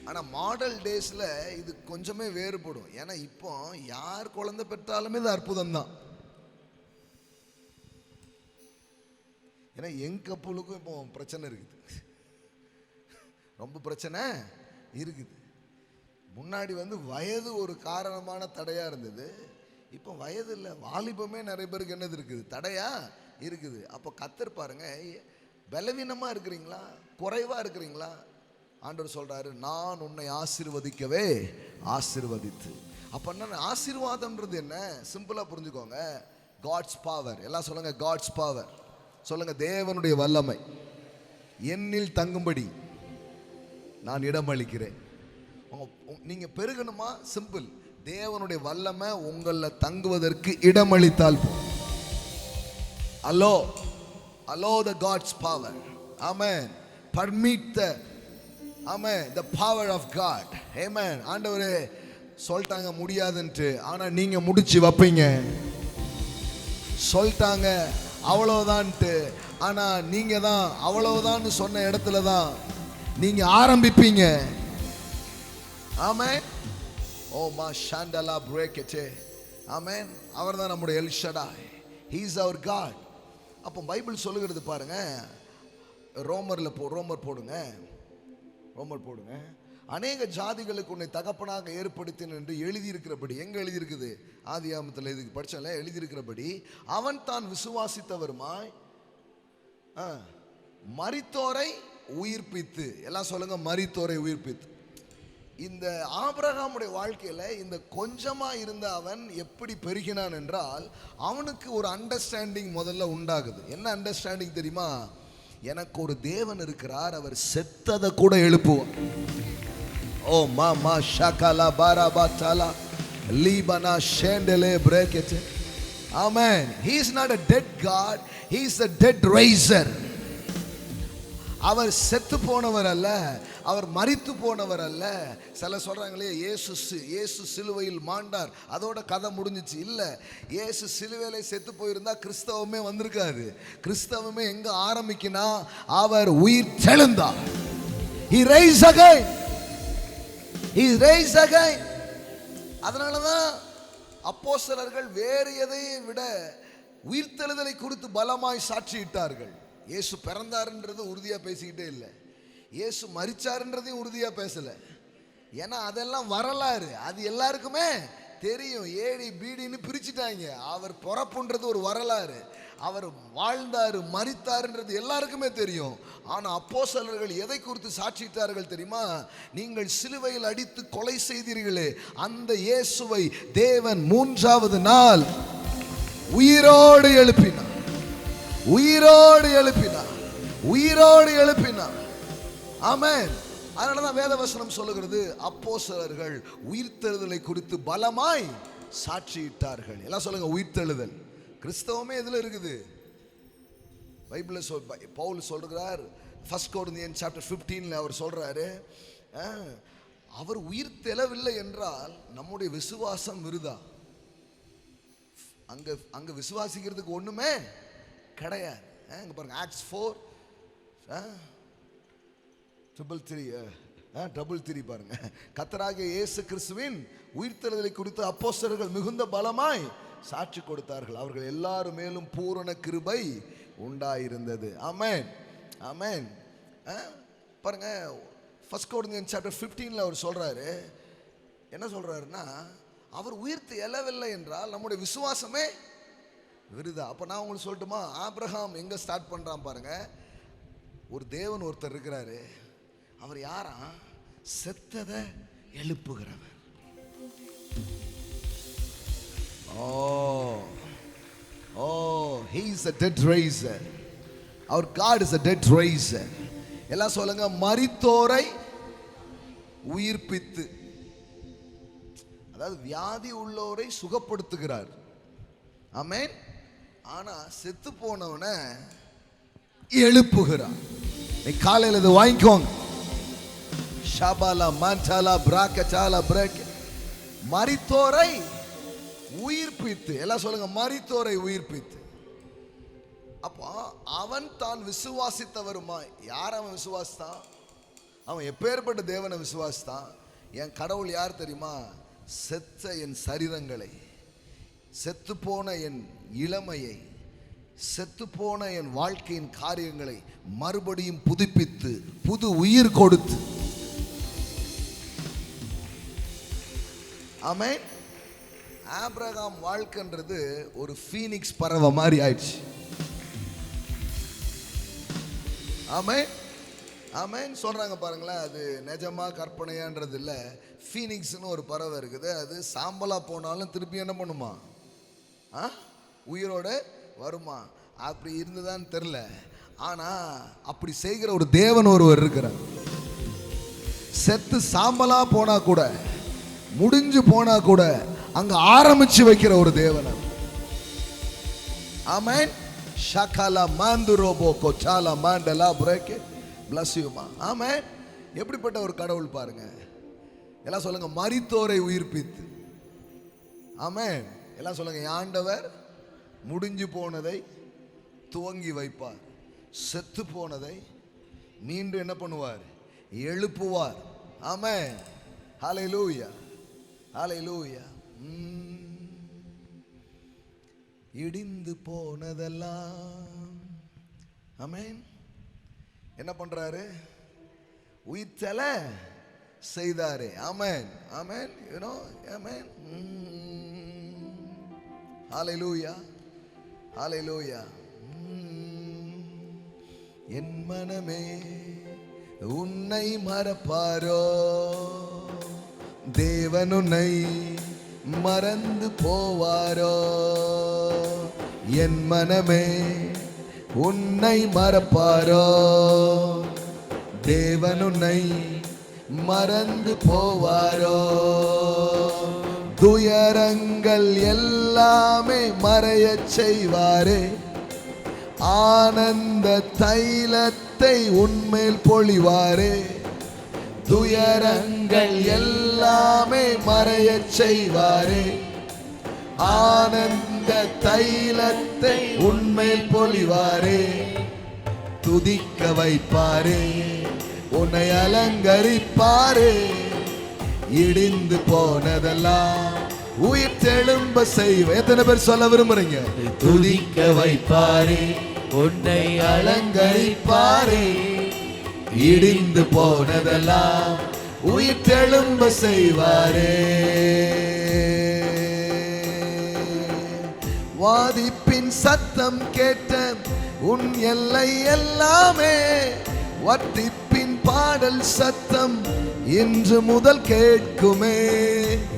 ஆனா மாடல் டேஸ்ல இது கொஞ்சமே வேறுபடும். ஏன்னா இப்போ யார் குழந்தை பெற்றாலுமே இது அற்புதம் தான். ஏன்னா யங் கப்புளுக்கும் இப்போ பிரச்சனை இருக்குது, ரொம்ப பிரச்சனை இருக்குது. முன்னாடி வயது ஒரு காரணமான தடையா இருந்தது. இப்போ வயது இல்லை, வாலிபமே நிறைய பேருக்கு என்னது இருக்குது, தடையா இருக்குது. அப்போ கத்தர் பாருங்க, பலவீனமா இருக்கிறீங்களா, குறைவா இருக்கிறீங்களா, ஆண்டவர் சொல்றாரு, நான் உன்னை ஆசீர்வதிக்கவே ஆசீர்வதித்து. அப்ப என்ன ஆசீர்வாதம்ன்றது என்ன? சிம்பிளா புரிஞ்சுக்கோங்க, காட்ஸ் பவர். எல்லாம் சொல்லுங்க, காட்ஸ் பவர். சொல்லுங்க, தேவனுடைய வல்லமை என்னில் தங்கும்படி நான் இடமளிக்கிறேன். நீங்க பெருகணுமா? சிம்பிள், தேவனுடைய வல்லமை உங்கள தங்குவதற்கு இடமளித்தால் allow the God's power. Amen. Permit the power of God. Amen. ஆண்டவரே சொல்லிட்டாங்க முடியாதுன்ட்டு, ஆனா நீங்க முடிச்சு வைப்பீங்க. சொல்லிட்டாங்க அவ்வளவுதான்ட்டு, ஆனா நீங்க தான் அவ்வளவுதான் சொன்ன இடத்துல தான் நீங்க ஆரம்பிப்பீங்க. ஆமென். ஓ மா ஷாண்டலா பிரேக்கெட்டே. ஆமென். அவர் தான் நம்முடைய L Shaddai. He is our God. அப்போ பைபிள் சொல்லுகிறது பாருங்க, ரோமர் போடுங்க. அநேக ஜாதிகளுக்கு உன்னை தகப்பனாக ஏற்படுத்தின என்று எழுதியிருக்கிறபடி. எங்க எழுதியிருக்குது? ஆதியாகமத்தில் இதுக்கு படிச்சால எழுதியிருக்கிறபடி, அவன் தான் விசுவாசித்தவருமாய் மரித்தோரை உயிர்ப்பித்து. எல்லாம் சொல்லுங்க, மரித்தோரை உயிர்ப்பித்து. இந்த ஆபிரகாமுடைய வாழ்க்கையில இந்த கொஞ்சமா இருந்த அவன் எப்படி பெருகினான் என்றால், அவனுக்கு ஒரு அண்டர்ஸ்டாண்டிங் முதல்ல உண்டாகுது. என்ன அண்டர்ஸ்டாண்டிங் தெரியுமா? எனக்கு ஒரு தேவன் இருக்கிறார், அவர் செத்ததை கூட எழுப்புவார். ஓ மாமா ஷகலா பாராபாத்தாலா லீபனா ஷேண்டலே bracket. Amen. He is not a dead God. He is a dead raiser. அவர் செத்து போனவர் அல்ல, அவர் மரித்து போனவர் அல்ல. சில சொல்றாங்களே இயேசு சிலுவையில் மாண்டார், அதோட கதை முடிஞ்சிச்சு. இல்ல, இயேசு சிலுவையில செத்து போயிருந்தா கிறிஸ்தவமே வந்திருக்காது. கிறிஸ்தவமே எங்க ஆரம்பிக்கினா, அவர் உயிர் தெழுந்தார். He raised again. He raised again. அதனாலதான் அப்போஸ்தலர்கள் வேறு எதையும் விட உயிர்த்தெழுதலை குறித்து பலமாய் சாட்சியிட்டார்கள். இயேசு பிறந்தாருன்றது உறுதியா பேசிக்கிட்டே இல்லை, இயேசு மரிச்சாருன்றதையும் உறுதியா பேசல. ஏன்னா அதெல்லாம் வரலாறு, அது எல்லாருக்குமே தெரியும். ஏடி பீடின்னு பிரிச்சுட்டாங்க. அவர் பிறப்புன்றது ஒரு வரலாறு, அவர் வாழ்ந்தாரு மரித்தாருன்றது எல்லாருக்குமே தெரியும். ஆனா அப்போஸ்தலர்கள் எதை குறித்து சாட்சியிட்டார்கள் தெரியுமா? நீங்கள் சிலுவையில் அடித்து கொலை செய்தீர்களே, அந்த இயேசுவை தேவன் மூன்றாவது நாள் உயிரோடு எழுப்பினார். உயிரோடு எழுப்பினார், உயிரோடு எழுப்பினார். ஆமென். அதனாலதான் வேதவசனம் சொல்லுகிறது, அப்போஸ்தலர்கள் உயிர்த்தெழுதலை குறித்து பலமாய் சாட்சியிட்டார்கள். எல்லாம் சொல்லுங்க, உயிர்த்தெழுதல். கிறிஸ்தவமே எதுல இருக்குது? பைபிள்ல பவுல் சொல்றார், 1 Corinthians chapter 15 அவர் சொல்றாரு, அவர் உயிர் தெழவில்லை என்றால் நம்முடைய விசுவாசம் விருதா. அங்க விசுவாசிக்கிறதுக்கு ஒண்ணுமே கிடையாது. இங்க பாருங்க, Acts 4:3 பாருங்க. கர்த்தராகிய இயேசு கிறிஸ்துவின் உயிர்த்தெழுதலை குறித்து அப்போஸ்தலர்கள் மிகுந்த பலமாய் சாட்சி கொடுத்தார்கள். அவர்கள் எல்லாரும் மேலும் பூரண கிருபை உண்டாயிருந்தது. ஆமென், ஆமென். பாருங்க, 1 Corinthians chapter 15 அவர் சொல்றாரு, என்ன சொல்றாருன்னா, அவர் உயிர்த்து எழவில்லை என்றால் நம்முடைய விசுவாசமே விருதா. அப்ப நான் உங்களுக்கு சொல்லட்டுமா, ஆபிரகாம் எங்க ஸ்டார்ட் பண்றான் பாருங்க. ஒரு தேவன் ஒருத்தர் இருக்கிறாரு, அவர் யாரா? செத்ததை எழுப்புகிறவர். He is a dead raiser. Our God is a dead raiser. எல்லாம் சொல்லுங்க, மரித்தோரை உயிர்ப்பித்து. அதாவது வியாதி உள்ளோரை சுகப்படுத்துகிறார். ஆமென். ஆனா செத்து போனவன எழுப்புகிறார். நீ காலையில் இது வாங்கிக்கோங்க. ஷபாலா மன்சாலா பிராக்கசாலா பிரேக். மரித்தோரை உயிர்ப்பித்து. எல்லாம் சொல்லுங்க, மரித்தோரை உயிர்ப்பித்து. அப்போ அவன் தான் விசுவாசித்தவருமா? யார் அவன் விசுவாசித்தான்? அவன் எப்பேற்பட்ட தேவனை விசுவாசித்தான்? என் கடவுள் யார் தெரியுமா? செத்த என் சரீரங்களை, செத்து போன என் இளமையை, செத்து போன என் வாழ்க்கையின் காரியங்களை மறுபடியும் புதுப்பித்து புது உயிர் கொடுத்து. ஆமென். ஆபிரகாம் வாழ்க்கைன்றது ஒரு ஃபீனிக்ஸ் பறவை மாதிரி ஆயிடுச்சு. ஆமென், ஆமென் சொல்றாங்க பாருங்களேன். அது நிஜமா கற்பனையான்றது இல்லை. ஃபீனிக்ஸ்னு ஒரு பறவை இருக்குது. அது சாம்பலா போனாலும் திருப்பி என்ன பண்ணுமா? உயிரோட வருமா? அப்படி இருந்துதான் தெரியல. ஆனா அப்படி செய்கிற ஒரு தேவன் ஒருவர் இருக்கிறார். செத்து சாம்பலா போனா கூட, முடிஞ்சு போனா கூட அங்க ஆரம்பிச்சு வைக்கிற ஒரு தேவன். ஆமென். ஷகலா மாந்துரோபோ கோச்சாலா மாண்டலா பிரேக். bless you மா. ஆமென். எப்படிப்பட்ட ஒரு கடவுள் பாருங்க. எல்லாம் சொல்லுங்க, மரித்தோரை உயிர்ப்பித்து. ஆமென். எல்லாம் சொல்லுங்க, ஆண்டவர் முடிஞ்சு போனதை துவங்கி வைப்பார், செத்து போனதை மீண்டும் என்ன பண்ணுவார்? எழுப்புவார். ஆமென். ஹல்லேலூயா, ஹல்லேலூயா. இடிந்து போனதெல்லாம் ஆமென் என்ன பண்றாரு? உயிர்த்தெழ செய்தாரே. ஆமென், ஆமென். you know, ஆமென். ஹல்லேலூயா, ஹல்லேலூயா. என் மனமே உன்னை மறப்பாரோ, தேவன் உன்னை மறந்து போவாரோ? என் மனமே உன்னை மறப்பாரோ, தேவன் உன்னை மறந்து போவாரோ? துயரங்கள் எல்லாமே மறையச் செய்வாரே, ஆனந்த தைலத்தை உன்மேல் பொழிவாரே. துயரங்கள் எல்லாமே மறையச் செய்வாரே, ஆனந்த தைலத்தை உன்மேல் பொழிவாரே. துதிக்க வைப்பாரே, உன்னை அலங்கரிப்பாரே. இடிந்து போனதெல்லாம் உயிர் தெழும்ப செய்வ. எத்தனை பேர் சொல்ல விரும்புறீங்க? துதிக்க வைப்பாரே, உன்னை அலங்கரிப்பாரே. இடிந்து போனதெல்லாம் உயிர் தெழும்ப செய்வாரே. வாதிப்பின் சத்தம் கேட்ட உன் எல்லை எல்லாமே, வத்திப்பின் பாடல் சத்தம் இன்று முதல் கேட்குமே.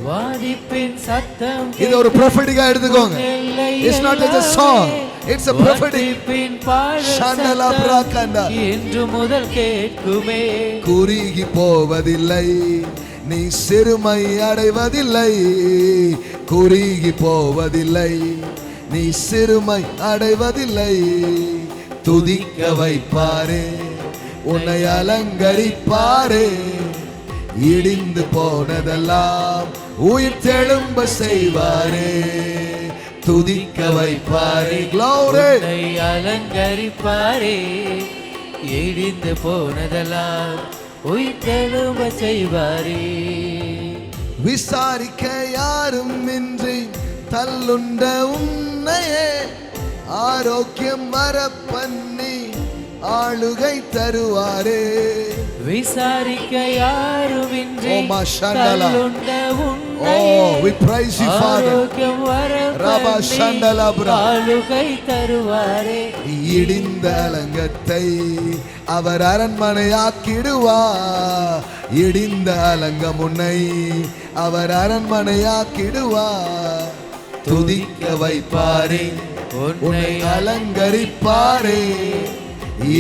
வாதிப்பின் சத்தம் இது ஒரு ப்ரொஃபெட்டிக்கா எடுத்துக்கோங்க. It's not just a song, it's a prophetic. Chandela பிராக்கண்டா இன்று முதல் கேட்குமே. குறுகி போவதில்லை, நீ சிறுமை அடைவதில்லை. குறுகி போவதில்லை, நீ சிறுமை அடைவதில்லை. துதிக்க வைப்பாரே, உன்னை அலங்கரிப்பாரே. இடிந்து போனதெல்லாம் உயிர் தெழும்ப செய்வாரே. துதிக்க வைப்பாரே, உன்னை அலங்கரிப்பாரே. இடிந்து போனதெல்லாம் உயிர் தெழும்ப செய்வாரே. விசாரிக்க யாரும் இன்றி தள்ளுண்ட உன்னையே ஆரோக்கியம் வர பண்ணி ஆளுகை தருவாரே. விசாரிக்க யாருமின்றி தள்ளுண்ட உன்னை ஆரோக்கியம் வர பண்ணி ஆளுகை தருவாரே. இடிந்த அலங்கத்தை அவர் அரண்மனையாக்கிடுவார். இடிந்த அலங்கம் உன்னை அவர் அரண்மனையாக்கிடுவார். துதிக்க வைப்பாரே, உன்னை அலங்கரிப்பாரே.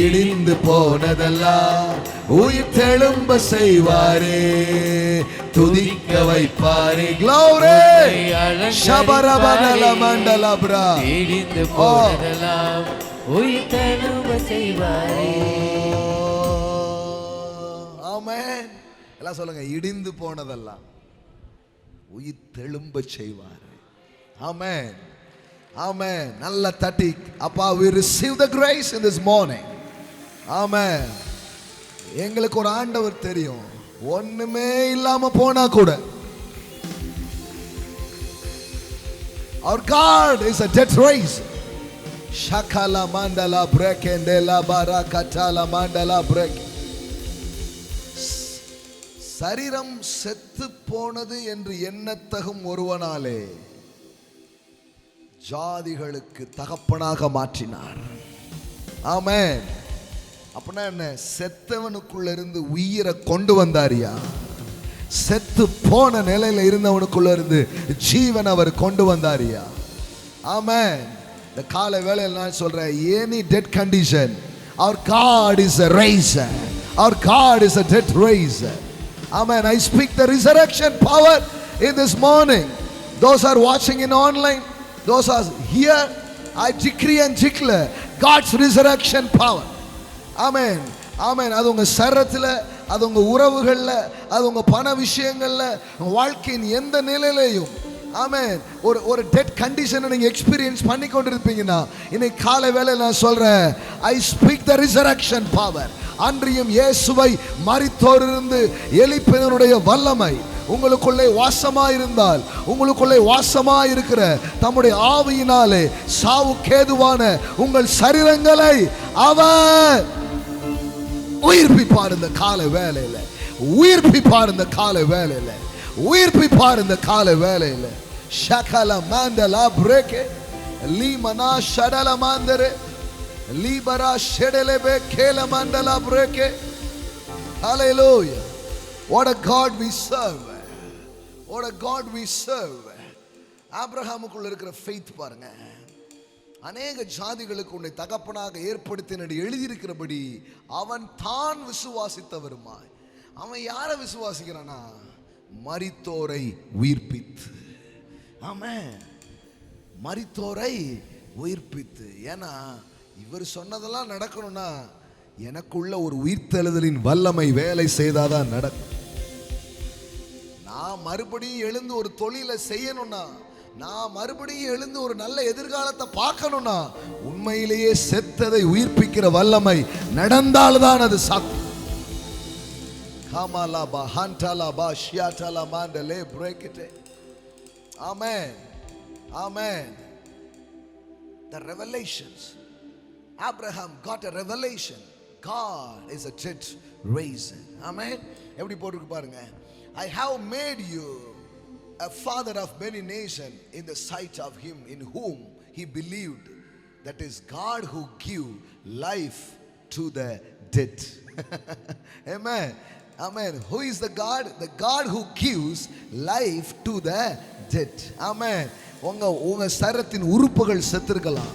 இடிந்து போனதெல்லாம் உயிர் தெழும்ப செய்வாரே. துதிக்க வைப்பாரே. க்ளோரி ஷபரபனல மண்டலப்ரா. இடிந்து போனதெல்லாம் உயிர் தெழும்ப செய்வாரே. ஆமென். எல்லாம் சொல்லுங்க, இடிந்து போனதெல்லாம் உயிர் தெழும்ப செய்வாரே. ஆமென். Amen. நல்ல தட்டி அப்பா, we receive the grace in this morning. Amen. எங்களுக்கு ஒரு ஆண்டவர் தெரியும், ஒண்ணுமே இல்லாம போனா கூட our God is a death race. Shakala mandala brekendela barakatala mandala brek. சரீரம் செத்து போனது என்று எண்ணத்தகும் ஒருவனாலே ஜாதிகளுக்கு தகப்பனாக மாற்றினார். ஆமென். அப்படின்னா என்ன? செத்தவனுக்குள்ள இருந்து உயிரை கொண்டு வந்தாரியா? செத்து போன நிலையில இருந்தவனுக்குள்ள இருந்து ஜீவன் அவர் கொண்டு வந்தாரியா? ஆமென். இந்த காலை வேளையில் நான் சொல்றேன், any dead condition, our God is a raiser. Our God is a dead raiser. Amen. I speak the resurrection power in this morning. Those are watching in online, those are here, I decree and declare God's resurrection power. Amen. Amen. அது உங்க சரீரத்துல, அது உங்க உறவுகள்ல, அது உங்க பண விஷயங்கள்ல, வாழ்க்கையின் எந்த நிலையிலையும் ஆமென் ஒரு டெட் கண்டிஷனை நீங்க எக்ஸ்பீரியன்ஸ் பண்ணி கொண்டிருப்பீங்கன்னா இன்னைக்கு காலை வேளையில நான் சொல்றேன், I speak the resurrection power. அன்றியும் இயேசுவை மரித்தோரிலிருந்து எழுப்பினருடைய வல்லமை உங்களுக்குள்ளே வாசமாயிருந்தால், உங்களுக்குள்ளே வாசமாயிருக்கிற தம்முடைய ஆவியினாலே சாவுக்கேதுவான உங்கள் சரீரங்களை அவர் உயிர்ப்பிப்பார். இந்த காலை வேளையில உயிர்ப்பிப்பார். இந்த காலை வேளையில உயிர்ப்பிப்பார். இந்த காலை வேளையில ஷகல மாண்டலா பிரேக்கே லீமனா ஷடல மாந்தரே லீபரா ஷெடலெபே கேல மாண்டலா பிரேக்கே. ஹalleluya. What a God we serve. What a God we serve. ஆபிரகாமுக்குள்ள இருக்கிற faith பாருங்க. அநேக ஜாதிகளுக்கு உன்னை தகப்பனாக ஏற்படுத்தின எழுதியிருக்கிறபடி அவன் தான் விசுவாசித்தவருமாய். அவன் யாரை விசுவாசிக்கிறானா? மரித்தோரை உயிர்ப்பித்து. ஆமென். மரித்தோரை உயிர்ப்பித்து. ஏன்னா இவர் சொன்னதெல்லாம் நடக்கணும்னா எனக்குள்ள ஒரு உயிர்த்தெழுதலின் வல்லமை வேலை செய்தாதான் நடக்கும். நான் மறுபடியும் எழுந்து ஒரு தொழிலை செய்யணும்னா, நான் மறுபடியும் எழுந்து ஒரு நல்ல எதிர்காலத்தை பார்க்கணும்னா, உண்மையிலேயே செத்ததை உயிர்ப்பிக்கிற வல்லமை நடந்தால்தான் அது சாத்தியம். காமாலாபா ஹான்டாலாபா ஷியாடாலா மாண்டலே பிரேக்கிட்டே. ஆமென், ஆமென். The revelations. Abraham got a revelation. God is a dead raiser. Amen. எப்படி போட்டுருக்கு பாருங்க. I have made you a father of many nations in the sight of him in whom he believed, that is God who give life to the dead. Amen. Amen. Who is the God? The God who gives life to the dead. Amen. உங்க சரீரத்தின் உறுப்புகள் செத்திருக்கலாம்,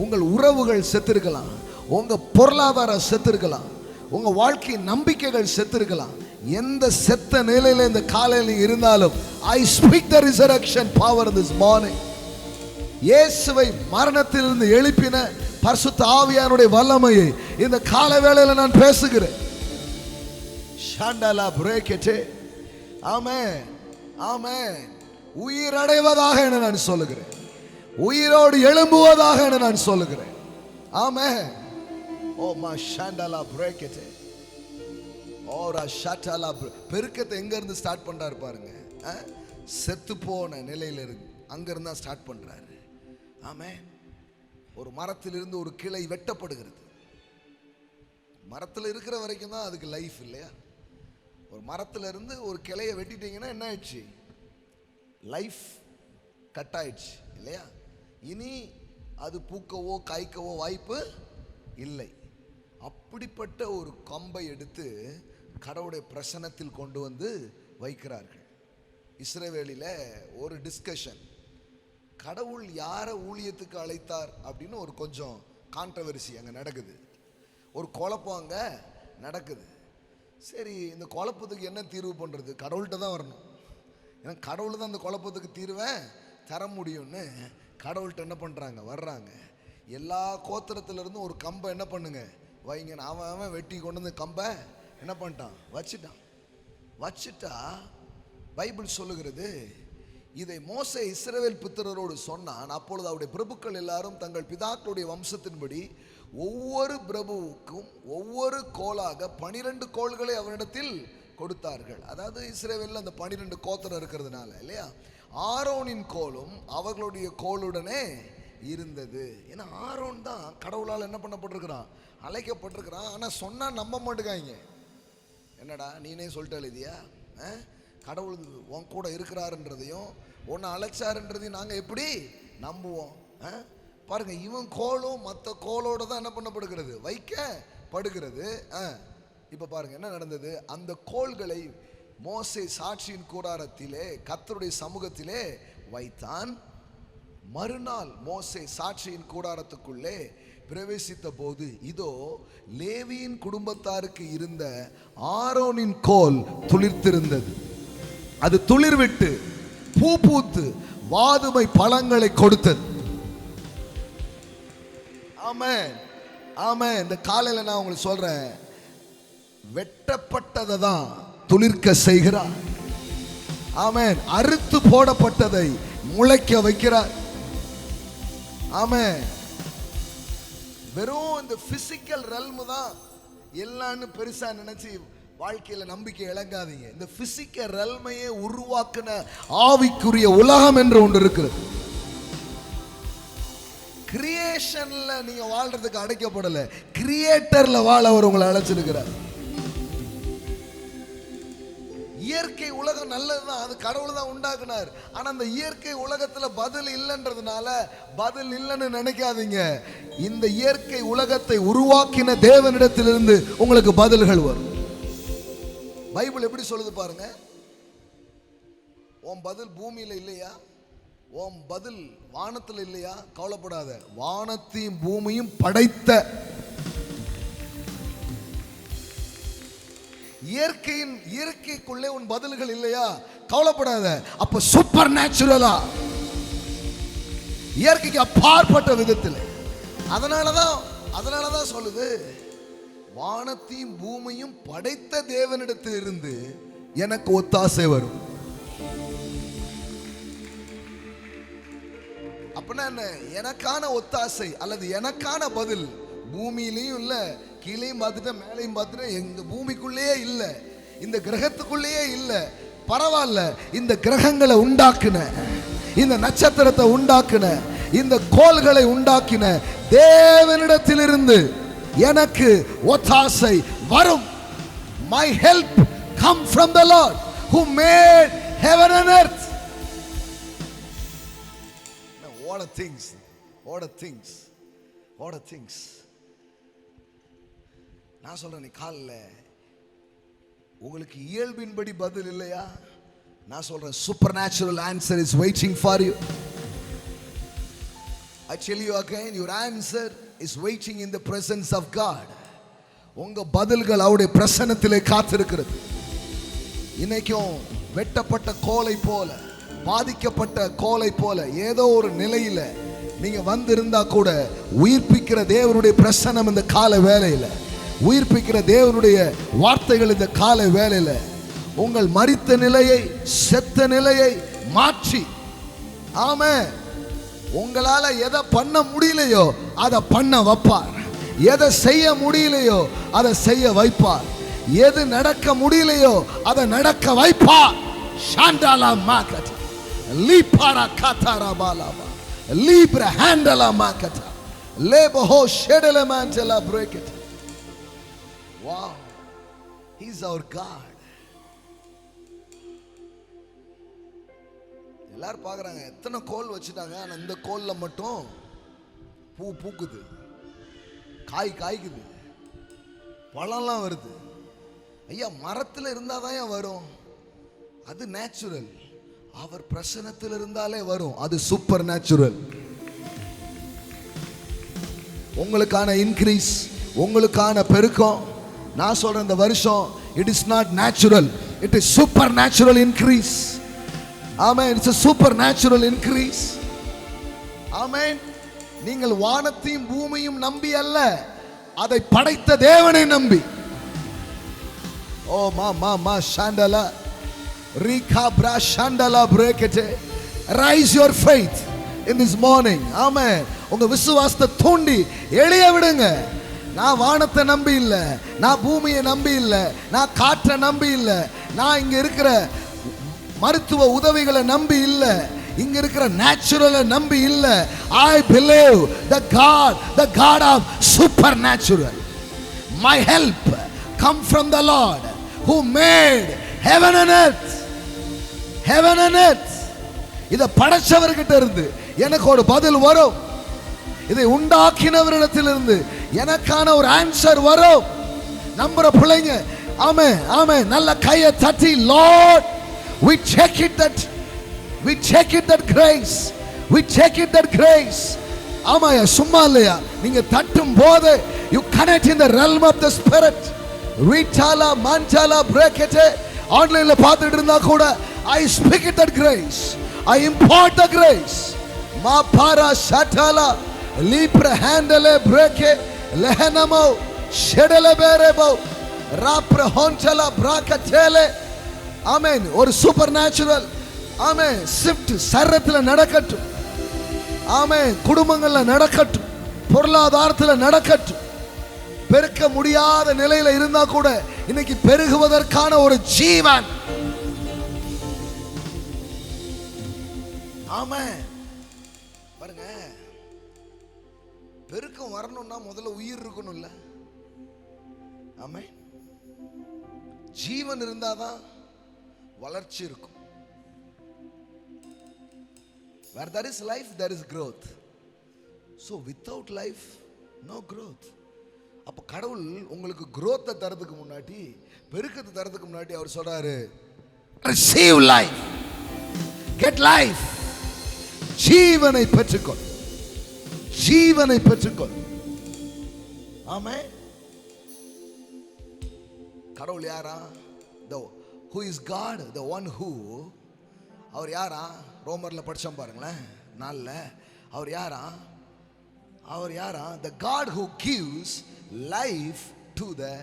உங்கள் உறவுகள் செத்திருக்கலாம், உங்க பொருளாதாரம் செத்திருக்கலாம், உங்க வாழ்க்கை நம்பிக்கைகள் செத்திருக்கலாம். எந்த செத்த நிலையில இந்த காலையில இருந்தாலும், I speak the resurrection power this morning. இயேசுவை மரணத்திலிருந்து எழுப்பின பரிசுத்த ஆவியானுடைய வல்லமையை இந்த காலை வேளையில நான் பேசுகிறேன். ஷாண்டலா பிரேக்கெட்டே. ஆமென், ஆமென். உயிரடைவதாக என நான் சொல்லுகிறேன், உயிரோடு எழும்புவதாக என நான் சொல்லுகிறேன். ஆமென். ஓ மா ஷாண்டலா பிரேக்கெட்டே. ஓரா ஷாட்டலா. பெருக்கத்தை எங்க இருந்து ஸ்டார்ட் பண்றாரு பாருங்க. செத்து போன நிலையில இருந்து அங்க இருந்தா ஸ்டார்ட் பண்றாரு. ஆமென். ஒரு மரத்திலிருந்து ஒரு கிளை வெட்டப்படுகிறது. மரத்தில் இருக்கிற வரைக்கும் தான் அதுக்கு லைஃப் இல்லையா? ஒரு மரத்துல இருந்து ஒரு கிளையை வெட்டிட்டீங்கன்னா என்ன ஆயிடுச்சு? லைஃப் கட் ஆயிடுச்சு இல்லையா? இனி அது பூக்கவோ காய்க்கவோ வாய்ப்பு இல்லை. அப்படிப்பட்ட ஒரு கம்பை எடுத்து கடவுளுடைய பிரசன்னத்தில் கொண்டு வந்து வைக்கிறார்கள். இஸ்ரவேலில ஒரு டிஸ்கஷன், கடவுள் யாரை ஊழியத்துக்கு அழைத்தார் அப்படின்னு ஒரு கொஞ்சம் கான்ட்ரவர்சி அங்கே நடக்குது, ஒரு குழப்பம் அங்கே நடக்குது. சரி, இந்த குழப்பத்துக்கு என்ன தீர்வு பண்ணுறது? கடவுள்கிட்ட தான் வரணும். ஏன்னா கடவுள் தான் அந்த குழப்பத்துக்கு தீர்வை தர முடியும்னு கடவுள்கிட்ட என்ன பண்ணுறாங்க, வர்றாங்க. எல்லா கோத்திரத்திலிருந்தும் ஒரு கம்பை என்ன பண்ணுங்க வைங்க. அவன் வெட்டி கொண்டு வந்து கம்பை என்ன பண்ணிட்டான், வச்சுட்டா பைபிள் சொல்லுகிறது, இதை மோசே இஸ்ரவேல் புத்திரரோடு சொன்னான். அப்பொழுது அவருடைய பிரபுக்கள் எல்லாரும் தங்கள் பிதாக்களுடைய வம்சத்தின்படி ஒவ்வொரு பிரபுவுக்கும் ஒவ்வொரு கோலாக 12 கோல்களை அவனிடத்தில் கொடுத்தார்கள். அதாவது இஸ்ரவேலில் அந்த 12 கோத்திரம் இருக்கிறதுனால இல்லையா, ஆரோனின் கோலும் அவர்களுடைய கோளுடனே இருந்தது. ஏன்னா ஆரோன் தான் கடவுளால் என்ன பண்ணப்பட்டிருக்கிறான், அழைக்கப்பட்டிருக்கிறான். ஆனால் சொன்னா நம்ப மாட்டேங்காங்க. என்னடா நீனே சொல்லிட்டு எழுதியா, கடவுள் உன் கூட இருக்கிறாருன்றதையும் உன்னை அழைச்சாருன்றதையும் நாங்கள் எப்படி நம்புவோம்? பாருங்க, இவன் கோலும் மற்ற கோலோட தான் என்ன பண்ணப்படுகிறது, வைக்கப்படுகிறது. இப்போ பாருங்க என்ன நடந்தது. அந்த கோள்களை மோசே சாட்சியின் கூடாரத்திலே கர்த்தருடைய சமூகத்திலே வைத்தான். மறுநாள் மோசே சாட்சியின் கூடாரத்துக்குள்ளே பிரவேசித்த போது இதோ லேவியின் குடும்பத்தாருக்கு இருந்த ஆரோனின் கோல் துளிர்த்திருந்தது. அது துளிர்விட்டு பூ பூத்து வாதுமை பழங்களை கொடுத்தது. ஆமென், ஆமென். இந்த காலையில நான் உங்களுக்கு சொல்றேன், வெட்டப்பட்டதை தான் துளிர்க்க செய்கிறார். ஆமென். அறுத்து போடப்பட்டதை முளைக்க வைக்கிறார். ஆமென். வெறும் இந்த பிசிக்கல் ரெல்ம் தான் எல்லான்னு பெருசா நினைச்சு வாழ்க்கையில நம்பிக்கை இழங்காதீங்க. இந்த பிசிக்கல் ரெல்மையே உருவாக்குன ஆவிக்குரிய உலகம் என்று ஒன்று இருக்கிறது. கிரியேஷன்ல நீங்க வாழ்றதுக்கு அடைக்கப்படல, கிரியேட்டர்ல வாழ அவர் உங்களை அழைச்சிருக்கிறார். இயற்கை உலகம் நல்லதுதான், அது கடவுள் தான் உண்டாக்குனார். ஆனா அந்த இயற்கை உலகத்துல பதில் இல்லைன்றதுனால பதில் இல்லைன்னு நினைக்காதீங்க. இந்த இயற்கை உலகத்தை உருவாக்கின தேவனிடத்திலிருந்து உங்களுக்கு பதில்கள் வரும். பைபிள் எப்படி சொல்லுது பாருங்க, உன் பதில் பூமியில இல்லையா, உன் பதில் வானத்துல இல்லையா, கவலைப்படாத. வானத்தையும் பூமியும் படைத்த இயற்கைக்குள்ளே உன் பதில்கள் இல்லையா, கவலைப்படாத. அப்ப சூப்பர் நேச்சுரலா இயற்கைக்கு அப்பாற்பட்ட விதத்தில். அதனாலதான் சொல்லுது, வானத்தையும் பூமியும் படைத்த தேவனிடத்தில் இருந்து எனக்கு ஒத்தாசை வரும். அப்படின்னா என்ன? எனக்கான ஒத்தாசை அல்லது எனக்கான பதில் பூமியிலையும் இல்ல, கீழையும் பார்த்துட்டேன், மேலையும் பார்த்துட்டேன், எங்க பூமிக்குள்ளேயே இல்ல, இந்த கிரகத்துக்குள்ளேயே இல்ல. பரவாயில்ல, இந்த கிரகங்களை உண்டாக்குன, இந்த நட்சத்திரத்தை உண்டாக்குன, இந்த கோள்களை உண்டாக்கின தேவனிடத்திலிருந்து எனக்கு ஒத்தாசை வரும். My help come from the Lord who made heaven and earth. Now, what are things? What are things? What are things? நான் சொல்றேன், நீ காலைல உங்களுக்கு இயல்பின்படி பதில் இல்லையா? நான் சொல்றேன், super natural answer is waiting for you. I tell you again, your answer is waiting in the presence of God. உங்க பதில்கள் அவருடைய பிரசன்னத்திலே காத்திருக்கிறது. இன்னைக்கும் வெட்டப்பட்ட கோலை போல, பாதிக்கப்பட்ட கோலை போல ஏதோ ஒரு நிலையில நீங்க வந்திருந்தா கூட, உயிர்ப்பிக்கிற தேவனுடைய பிரசன்னம் இந்த கால வேளையில, உயிர்ப்பிக்கிற தேவனுடைய வார்த்தைகள் இந்த கால வேளையில உங்கள் மரித்த நிலையை, செத்த நிலையை மாற்றி, ஆமென், உங்களால எதை பண்ண முடியலையோ அதை பண்ண வைப்பார். எதை செய்ய முடியலையோ அதை செய்ய வைப்பார். எது நடக்க முடியலையோ அதை நடக்க வைப்பார். ஷாண்டாலா மாகட் லீபாரா காதாரா பாலாபா லீப்ர ஹேண்டலா மாகட் லேபஹோ ஷெடல மான்ஜலா பிரேக்கட். Wow, he's our God. எல்லாரும் பார்க்குறாங்க, எத்தனை கோல் வச்சுட்டாங்க, ஆனால் இந்த கோலில் மட்டும் பூ பூக்குது, காய் காய்க்குது, பழம்லாம் வருது. ஐயா, மரத்தில் இருந்தால் தான் ஏன் வரும்? அது நேச்சுரல். அவர் பிரசன்னத்தில் இருந்தாலே வரும், அது சூப்பர் நேச்சுரல். உங்களுக்கான இன்க்ரீஸ், உங்களுக்கான பெருக்கம், நான் சொல்றேன், இந்த வருஷம் it is not natural, it is super natural increase. Amen. It's a supernatural increase. ஆமென். நீங்கள் வானத்தையும் பூமியும் நம்பி அல்ல, அதை படைத்த தேவனை நம்பி. ஓ மா ஷாண்டலா ரீகா பிரா ஷாண்டலா பிரேக்கெட். Rise your faith in this morning. ஆமென். உங்க விசுவாசத்தை தூண்டி எளிய விடுங்க. நான் வானத்தை நம்பி இல்ல, நான் பூமியை நம்பி இல்ல, நான் காற்றை நம்பி இல்ல, நான் இங்க இருக்கிற மருத்துவ உதவிகளை நம்பி இல்ல, இங்க இருக்கிற நேச்சுரலை நம்பி இல்ல. I believe the God of supernatural. My help come from the Lord who made heaven and earth. Heaven and earth. இத படைச்சவர்கிட்ட இருந்து எனக்கு ஒரு பதில் வரும். இதை உண்டாக்கினவரிடத்திலிருந்து எனக்கான ஒரு ஆன்சர் வரும். நம்புற பிள்ளைங்க, ஆமென் ஆமென், நல்ல கையை தட்டி, Lord, we check it that grace, we check it that grace. ஆமாயா, சும்மா இல்லையா? நீங்க தட்டும் போது you connect in the realm of the spirit. Ritala mantala brekete. ஆன்லைன்ல பார்த்துட்டு இருந்தா கூட, I speak it that grace, I impart the grace. Ma para shatala lipra handle breke lehenamo shedele berebo rapra honchala brakatele. ஆமென். ஒரு சூப்பர் நேச்சுரல், ஆமென், ஷிஃப்ட் சரீரத்தில் நடக்கட்டும். ஆமென். குடும்பங்கள்ல நடக்கட்டும், பொருளாதாரத்தில் நடக்கட்டும். பெருக்க முடியாத நிலையில இருந்தா கூட இன்னைக்கு பெருகுவதற்கான ஒரு ஜீவன். ஆமென். பாருங்க, பெருக்கம் வரணும்னா முதல்ல உயிர் இருக்கணும்ல. ஆமென். ஜீவன் இருந்தாதான் வளர்ச்சி இருக்கும். Where there is life, there is growth. So without life, no growth. அப்ப கடவுள் உங்களுக்கு growth தரதுக்கு முன்னாடி, பெருக்கத்தை தரதுக்கு முன்னாடி அவர் சொல்றாரு, receive life, get life. ஜீவனை பெற்றுக்கொள், ஜீவனை பெற்றுக்கொள். ஆமென். கடவுள் யாரா? Who is God? The one who. அவர் யாரா? ரோமர்ல படிச்சோம் பாருங்களேன், 4. அவர் யாரா? அவர் யாரா? the God who gives life to the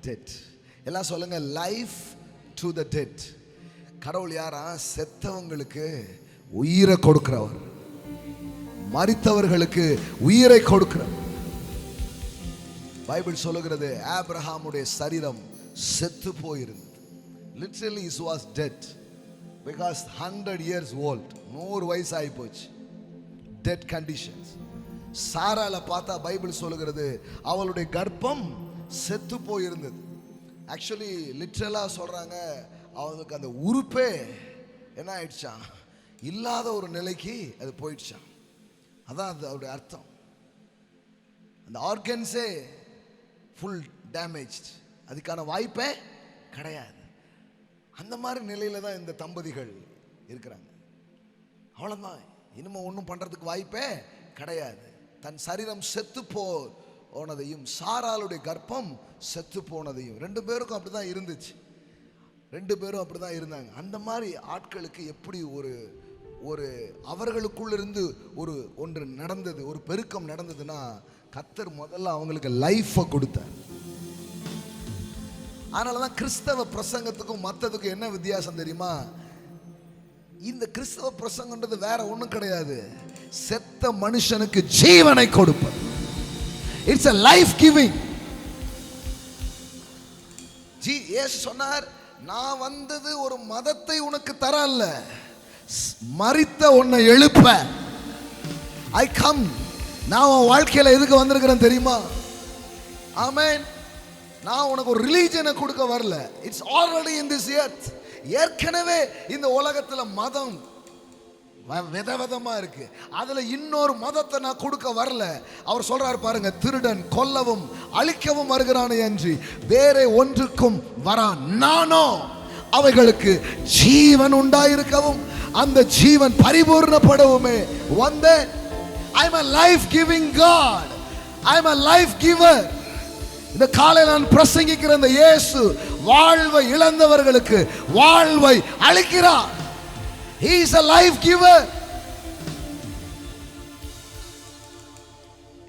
dead. எல்லாம் சொல்லுங்க, life to the dead. கடவுள் யாரா? செத்தவங்களுக்கு உயிரை கொடுக்கிறவர், மரித்தவர்களுக்கு உயிரை கொடுக்கிறவர். பைபிள் சொல்லுகிறது, ஆபிரகாமுடைய சரீரம் செத்து போயிருந்தது. literally he was dead because 100 years old, 100 வயசு ஆகி போச்சு. dead conditions. சாரால பார்த்தா பைபிள் சொல்லுகிறது அவளுடைய கர்ப்பம் செத்து போயிருந்தது. ஆக்சுவலி லிட்ரலா சொல்றாங்க, அவளுக்கு அந்த உறுப்பே என்ன ஆயிடுச்சான், இல்லாத ஒரு நிலைக்கு அது போயிடுச்சான். அதான் அது அவருடைய அர்த்தம். அந்த ஆர்கன்ஸே ஃபுல் டேமேஜ், அதுக்கான வாய்ப்பே கிடையாது. அந்த மாதிரி நிலையில தான் இந்த தம்பதிகள் இருக்கிறாங்க. அவ்வளோதான், இனிமே ஒன்றும் பண்றதுக்கு வாய்ப்பே கிடையாது. தன் சரீரம் செத்து போனதையும் சாராளுடைய கர்ப்பம் செத்து போனதையும், ரெண்டு பேருக்கும் அப்படிதான் இருந்துச்சு. ரெண்டு பேரும் அப்படிதான் இருந்தாங்க. அந்த மாதிரி ஆட்களுக்கு எப்படி ஒரு அவர்களுக்குள்ளிருந்து ஒன்று நடந்தது, ஒரு பெருக்கம் நடந்ததுன்னா, கர்த்தர் முதல்ல அவங்களுக்கு லைஃபை கொடுத்தார். அதனாலதான் கிறிஸ்தவ பிரசங்கத்துக்கும் மற்றதுக்கும் என்ன வித்தியாசம் தெரியுமா? இந்த கிறிஸ்தவ பிரசங்கன்றது வேற ஒண்ணும் கிடையாது, செத்த மனுஷனுக்கு ஜீவனை கொடுப்பது. It's a life giving. இயேசு சொன்னார், நான் வந்தது ஒரு மதத்தை உனக்கு தர அல்ல, மரித்த உன்னை எழுப்ப. I come. நான் உன் வாழ்க்கையில எதுக்கு வந்திருக்கிறேன் தெரியுமா? ஆமென். நான் உனக்கு ஒரு ரிலீஜனை கொடுக்க வரல. It's already in this earth. ஏற்கனவே இந்த உலகத்துல மதம் விதவிதமா இருக்கு, அதுல இன்னொரு மதத்தை நான் கொடுக்க வரல. அவர் சொல்றாரு பாருங்க, திருடன் கொல்லவும் அழிக்கவும் வருகிறானே அன்றி வேற ஒன்றுக்கும் வரான், நானோ அவைகளுக்கு ஜீவன் உண்டாயிருக்கவும் அந்த ஜீவன் பரிபூர்ணப்படவுமே வந்தேன். I am a life giving God. I am a life giver. இந்த காலை நான் பிரசங்கிக்கிற இந்த இயேசு வாழ்வை இழந்தவர்களுக்கு வாழ்வை அளிக்கிறார். He is a life giver.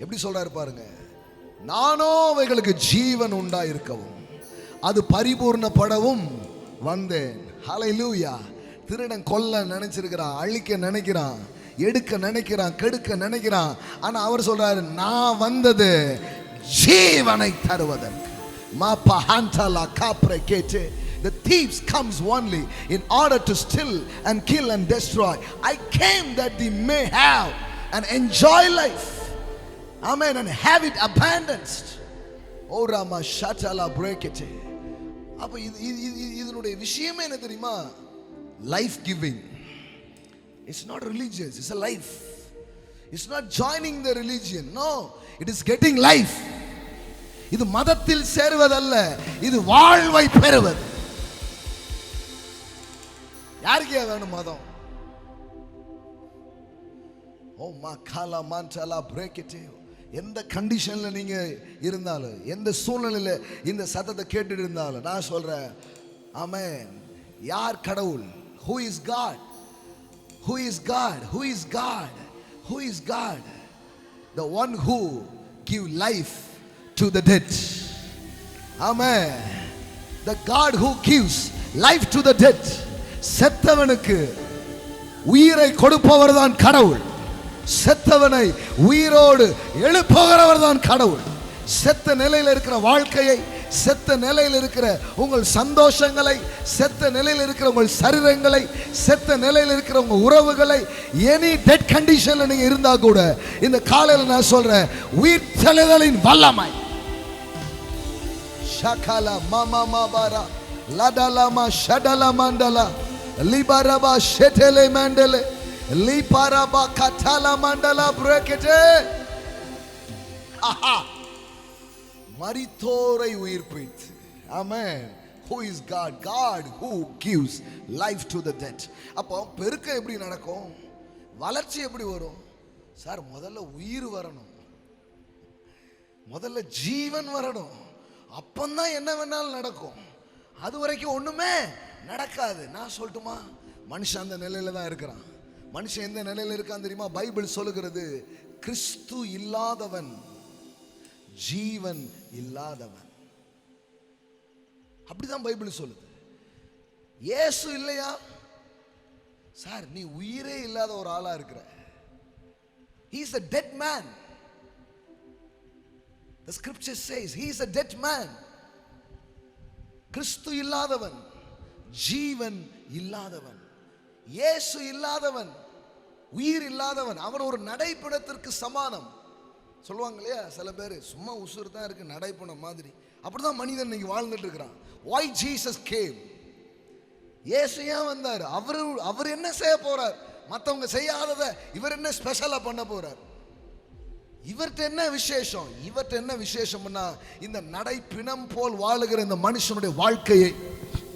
எப்படி சொல்றாரு பாருங்க, நானோ அவைகளுக்கு ஜீவன் உண்டாயிருக்கவும் அது பரிபூர்ணப்படவும் வந்தேன். ஹல்லேலூயா. திருடன் கொல்ல நினைச்சிருக்கிறான், அழிக்க நினைக்கிறான், எடுக்க நினைக்கிறான், கெடுக்க நினைக்கிறான். ஆனா அவர் சொல்றாரு, நான் வந்தது ஜீவனை தருவதற்கு. மாப்பா ஹாண்டலா காப்ரே கேட்டே. The thieves comes only in order to steal and kill and destroy. I came that they may have and enjoy life. Amen. And have it abundant. Oh Rama Shatala break it. அப்ப இதனுடைய விஷயமே என்ன தெரியுமா? Life giving. It's not religious, it's a life. It's not joining the religion. No, it is getting life. இது மதத்தில் சேருவதல்ல, இது வாழ்வை பெறுவது. யாருக்கே வேணும் மதம்? ஓ மகாலா மான்டலா பிரேக் இட். எந்த கண்டிஷன்ல நீங்க இருந்தாலும், எந்த சூழ்நிலையில இந்த சத்தத்தை கேட்டுட்டு இருந்தாலும் நான் சொல்றேன், ஆமென். யார் கடவுள்? Who is God? Who is God? Who is God? Who is God? The one who give life to the dead. Amen. The God who gives life to the dead. செத்தவனுக்கு உயிரை கொடுப்பவர் தான் கடவுள். செத்தவனை உயிரோடு எழுப்புகிறவர் தான் கடவுள். செத்த நிலையில் இருக்கிற வாழ்க்கையை, செத்த நிலையில் இருக்கிற உங்கள் சந்தோஷங்களை, செத்த நிலையில் இருக்கிற உங்கள் சரீரங்களை, செத்த நிலையில் இருக்கிற உங்கள் உறவுகளை, எனி டெட் கண்டிஷன்ல நீங்க இருந்தா கூட இந்த காலையில் நான் சொல்றேன், உயிர் தெழுதலின் வல்லமை. ஷகல மமா மபாரா லடலமா ஷடல மண்டல லிபரபா ஷெடலே மண்டலே லிபரபா கட்டல மண்டல பிரேக்கெட்டே. ஆஹா, மரித்தோரை உயிர்ப்பித்து. ஆமென். Who is God? God who gives life to the dead. அப்போ பெருக்கம் எப்படி நடக்கும்? வளர்ச்சி எப்படி வரும்? சார், முதல்ல உயிர் வரணும், முதல்ல ஜீவன் வரணும், அப்பந்தான் என்ன வேணாலும் நடக்கும். அது வரைக்கும் ஒண்ணுமே நடக்காது. நான் சொல்லட்டுமா, மனுஷன் அந்த நிலையில தான் இருக்கிறான். மனுஷன் எந்த நிலையில இருக்கான் தெரியுமா? பைபிள் சொல்லுகிறது, கிறிஸ்து இல்லாதவன் ஜீவன் இல்லாதவன். அப்படிதான் பைபிள் சொல்லுது. இயேசு இல்லையா சார், நீ உயிரே இல்லாத ஒரு ஆளா இருக்கிற. He is a dead man. The scripture says he is a dead man. கிறிஸ்து இல்லாதவன் ஜீவன் இல்லாதவன், இயேசு இல்லாதவன் உயிர் இல்லாதவன். அவன் ஒரு நடைப்படத்திற்கு சமானம். சொல்லுவாங்க இல்லையா சில பேர், சும்மா உசுறு தான் இருக்கு நடைப்பணம் மாதிரி. அப்படிதான் மனிதன் இன்னைக்கு வாழ்ந்துட்டு இருக்கிறான். Why Jesus came? இயேசு ஏன் வந்தார்? அவர் என்ன செய்ய போறார்? மற்றவங்க செய்யாததை இவர் என்ன ஸ்பெஷலா பண்ண போறார்? இவர்கிட்ட என்ன விசேஷம்? இவர்கிட்ட என்ன விசேஷம்னா, இந்த நடைப்பிணம் போல் வாழுகிற இந்த மனுஷனுடைய வாழ்க்கையை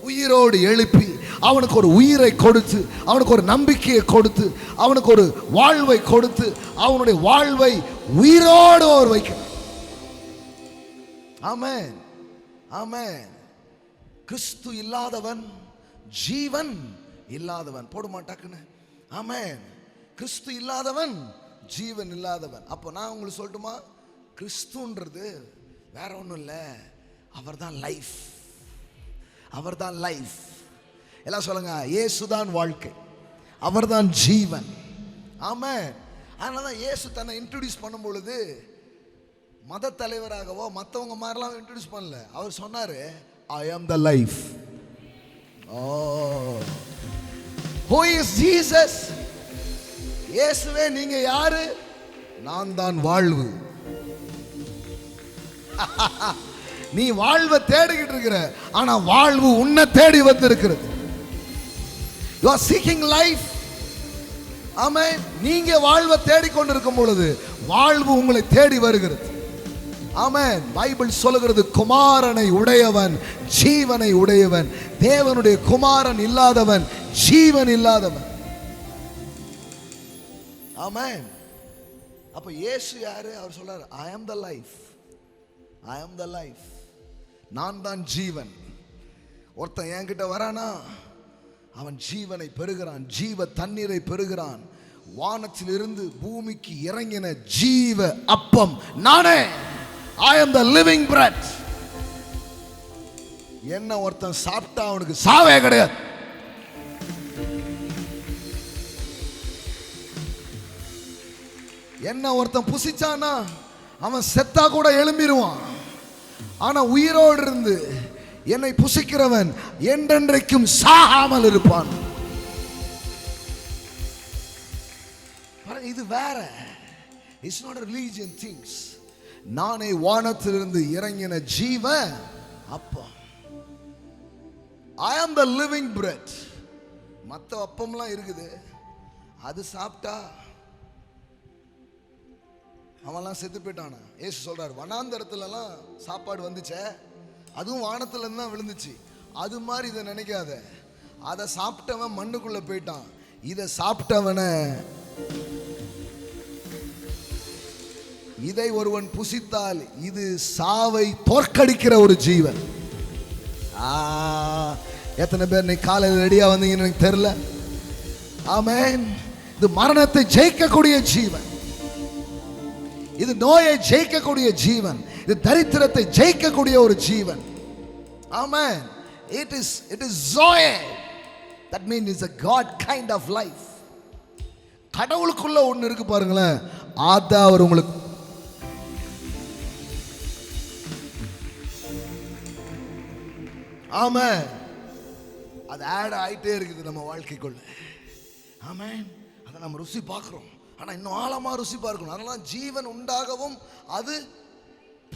உயிரோடு எழுப்பி, அவனுக்கு ஒரு உயிரை கொடுத்து, அவனுக்கு ஒரு நம்பிக்கையை கொடுத்து, அவனுக்கு ஒரு வாழ்வை கொடுத்து, அவனுடைய வாழ்வை உயிரோடு அவர் வைக்கிறார். ஆமென், ஆமென். கிறிஸ்து இல்லாதவன் ஜீவன் இல்லாதவன். போட மாட்டாக்குன்னு. ஆமென். கிறிஸ்து இல்லாதவன் ஜீவன் இல்லாதவன். அப்போ நான் உங்களுக்கு சொல்லட்டுமா, கிறிஸ்துன்றது வேற ஒன்றும் இல்லை, அவர் தான் லைஃப். அவர் தான் லைஃப். எல்லாம் சொல்லுங்க, இயேசுதான் வாழ்க்கை, அவர் தான் ஜீவன். ஆமென். அதனால தான் இயேசு தன்னை இன்ட்ரோடியூஸ் பண்ணும் பொழுது மத தலைவராகவோ மற்றவங்க மாதிரிலாம் இன்ட்ரோடியூஸ் பண்ணல. அவர் சொன்னாரு, ஐ ஆம் the life. Who is Jesus? இயேசுவே நீங்க யாரு? நான் தான் வாழ்வு. நீ வாழ்வை தேடிக்கிட்டு இருக்கிற, ஆனா வாழ்வு உன்னை தேடி வந்து இருக்கிறது. You are seeking life. ஆமென். நீங்க வாழ்வை தேடிக்கொண்டிருக்கும் பொழுது வாழ்வு உங்களை தேடி வருகிறது. ஆமென். பைபிள் சொல்லுகிறது, குமாரனை உடையவன் ஜீவனை உடையவன். தேவனுடைய குமாரன் இல்லாதவன் ஜீவன் இல்லாதவன். ஆமென். அப்ப இயேசு யாரு? அவர் சொல்றாரு, I am the life. I am the life. நான் தான் ஜீவன். ஒருத்தன் என்கிட்ட வரானா அவன் ஜீவனை பெறுகிறான், ஜீவ தண்ணீரை பெறுகிறான். வானத்திலிருந்து பூமிக்கு இறங்கின ஜீவ அப்பம் நானே. I am the living bread. என்ன ஒருத்தன் சாப்பிட்டா அவனுக்கு சாவே கிடையாது. என்ன ஒருத்தன் புசிச்சானா அவன் செத்தா கூட எழும்பிடுவான். ஆனா உயிரோடு இருந்து என்னை புசிக்கிறவன் என்றென்றைக்கும் சாகாமல் இருப்பான். இது வேற. It's not religion things. நானே வானத்திலிருந்து இறங்கின ஜீவ அப்பம். I am the living bread. மற்ற அப்பம்லாம் இருக்குது, அது சாப்பிட்டா அவன்லாம் செத்து போயிட்டானா? ஏசு சொல்றாரு, வனாந்தரத்துலலாம் சாப்பாடு வந்துச்சே, அதுவும் வானத்துல இருந்து தான் விழுந்துச்சு. அது மாதிரி இதை நினைக்காத. அதை சாப்பிட்டவன் மண்ணுக்குள்ள போயிட்டான். இதை சாப்பிட்டவனை, இதை ஒருவன் புசித்தால் இது சாவை தோற்கடிக்கிற ஒரு ஜீவன். எத்தனை பேர் நீ காலையில் ரெடியா வந்தீங்கன்னு எனக்கு தெரியல. ஆமென். இது மரணத்தை ஜெயிக்கக்கூடிய ஜீவன், இது நோயை ஜெயிக்கக்கூடிய ஜீவன், இது தரித்திரத்தை ஜெயிக்கக்கூடிய ஒரு ஜீவன். ஆமென். It is Zoe. That means it's a God kind of life. கடவுளுக்குள்ள ஒன்று இருக்கு பாருங்களேன், அதான் அவர் உங்களுக்கு. ஆமென். அது ஆட் ஆயிட்டே இருக்குது நம்ம வாழ்க்கைக்குள்ள. ஆமென். அதை நம்ம ருசி பார்க்கிறோம், ஆனா இன்னும் ஆழமா ருசி பார்க்கணும். அதனால ஜீவன் உண்டாகவும் அது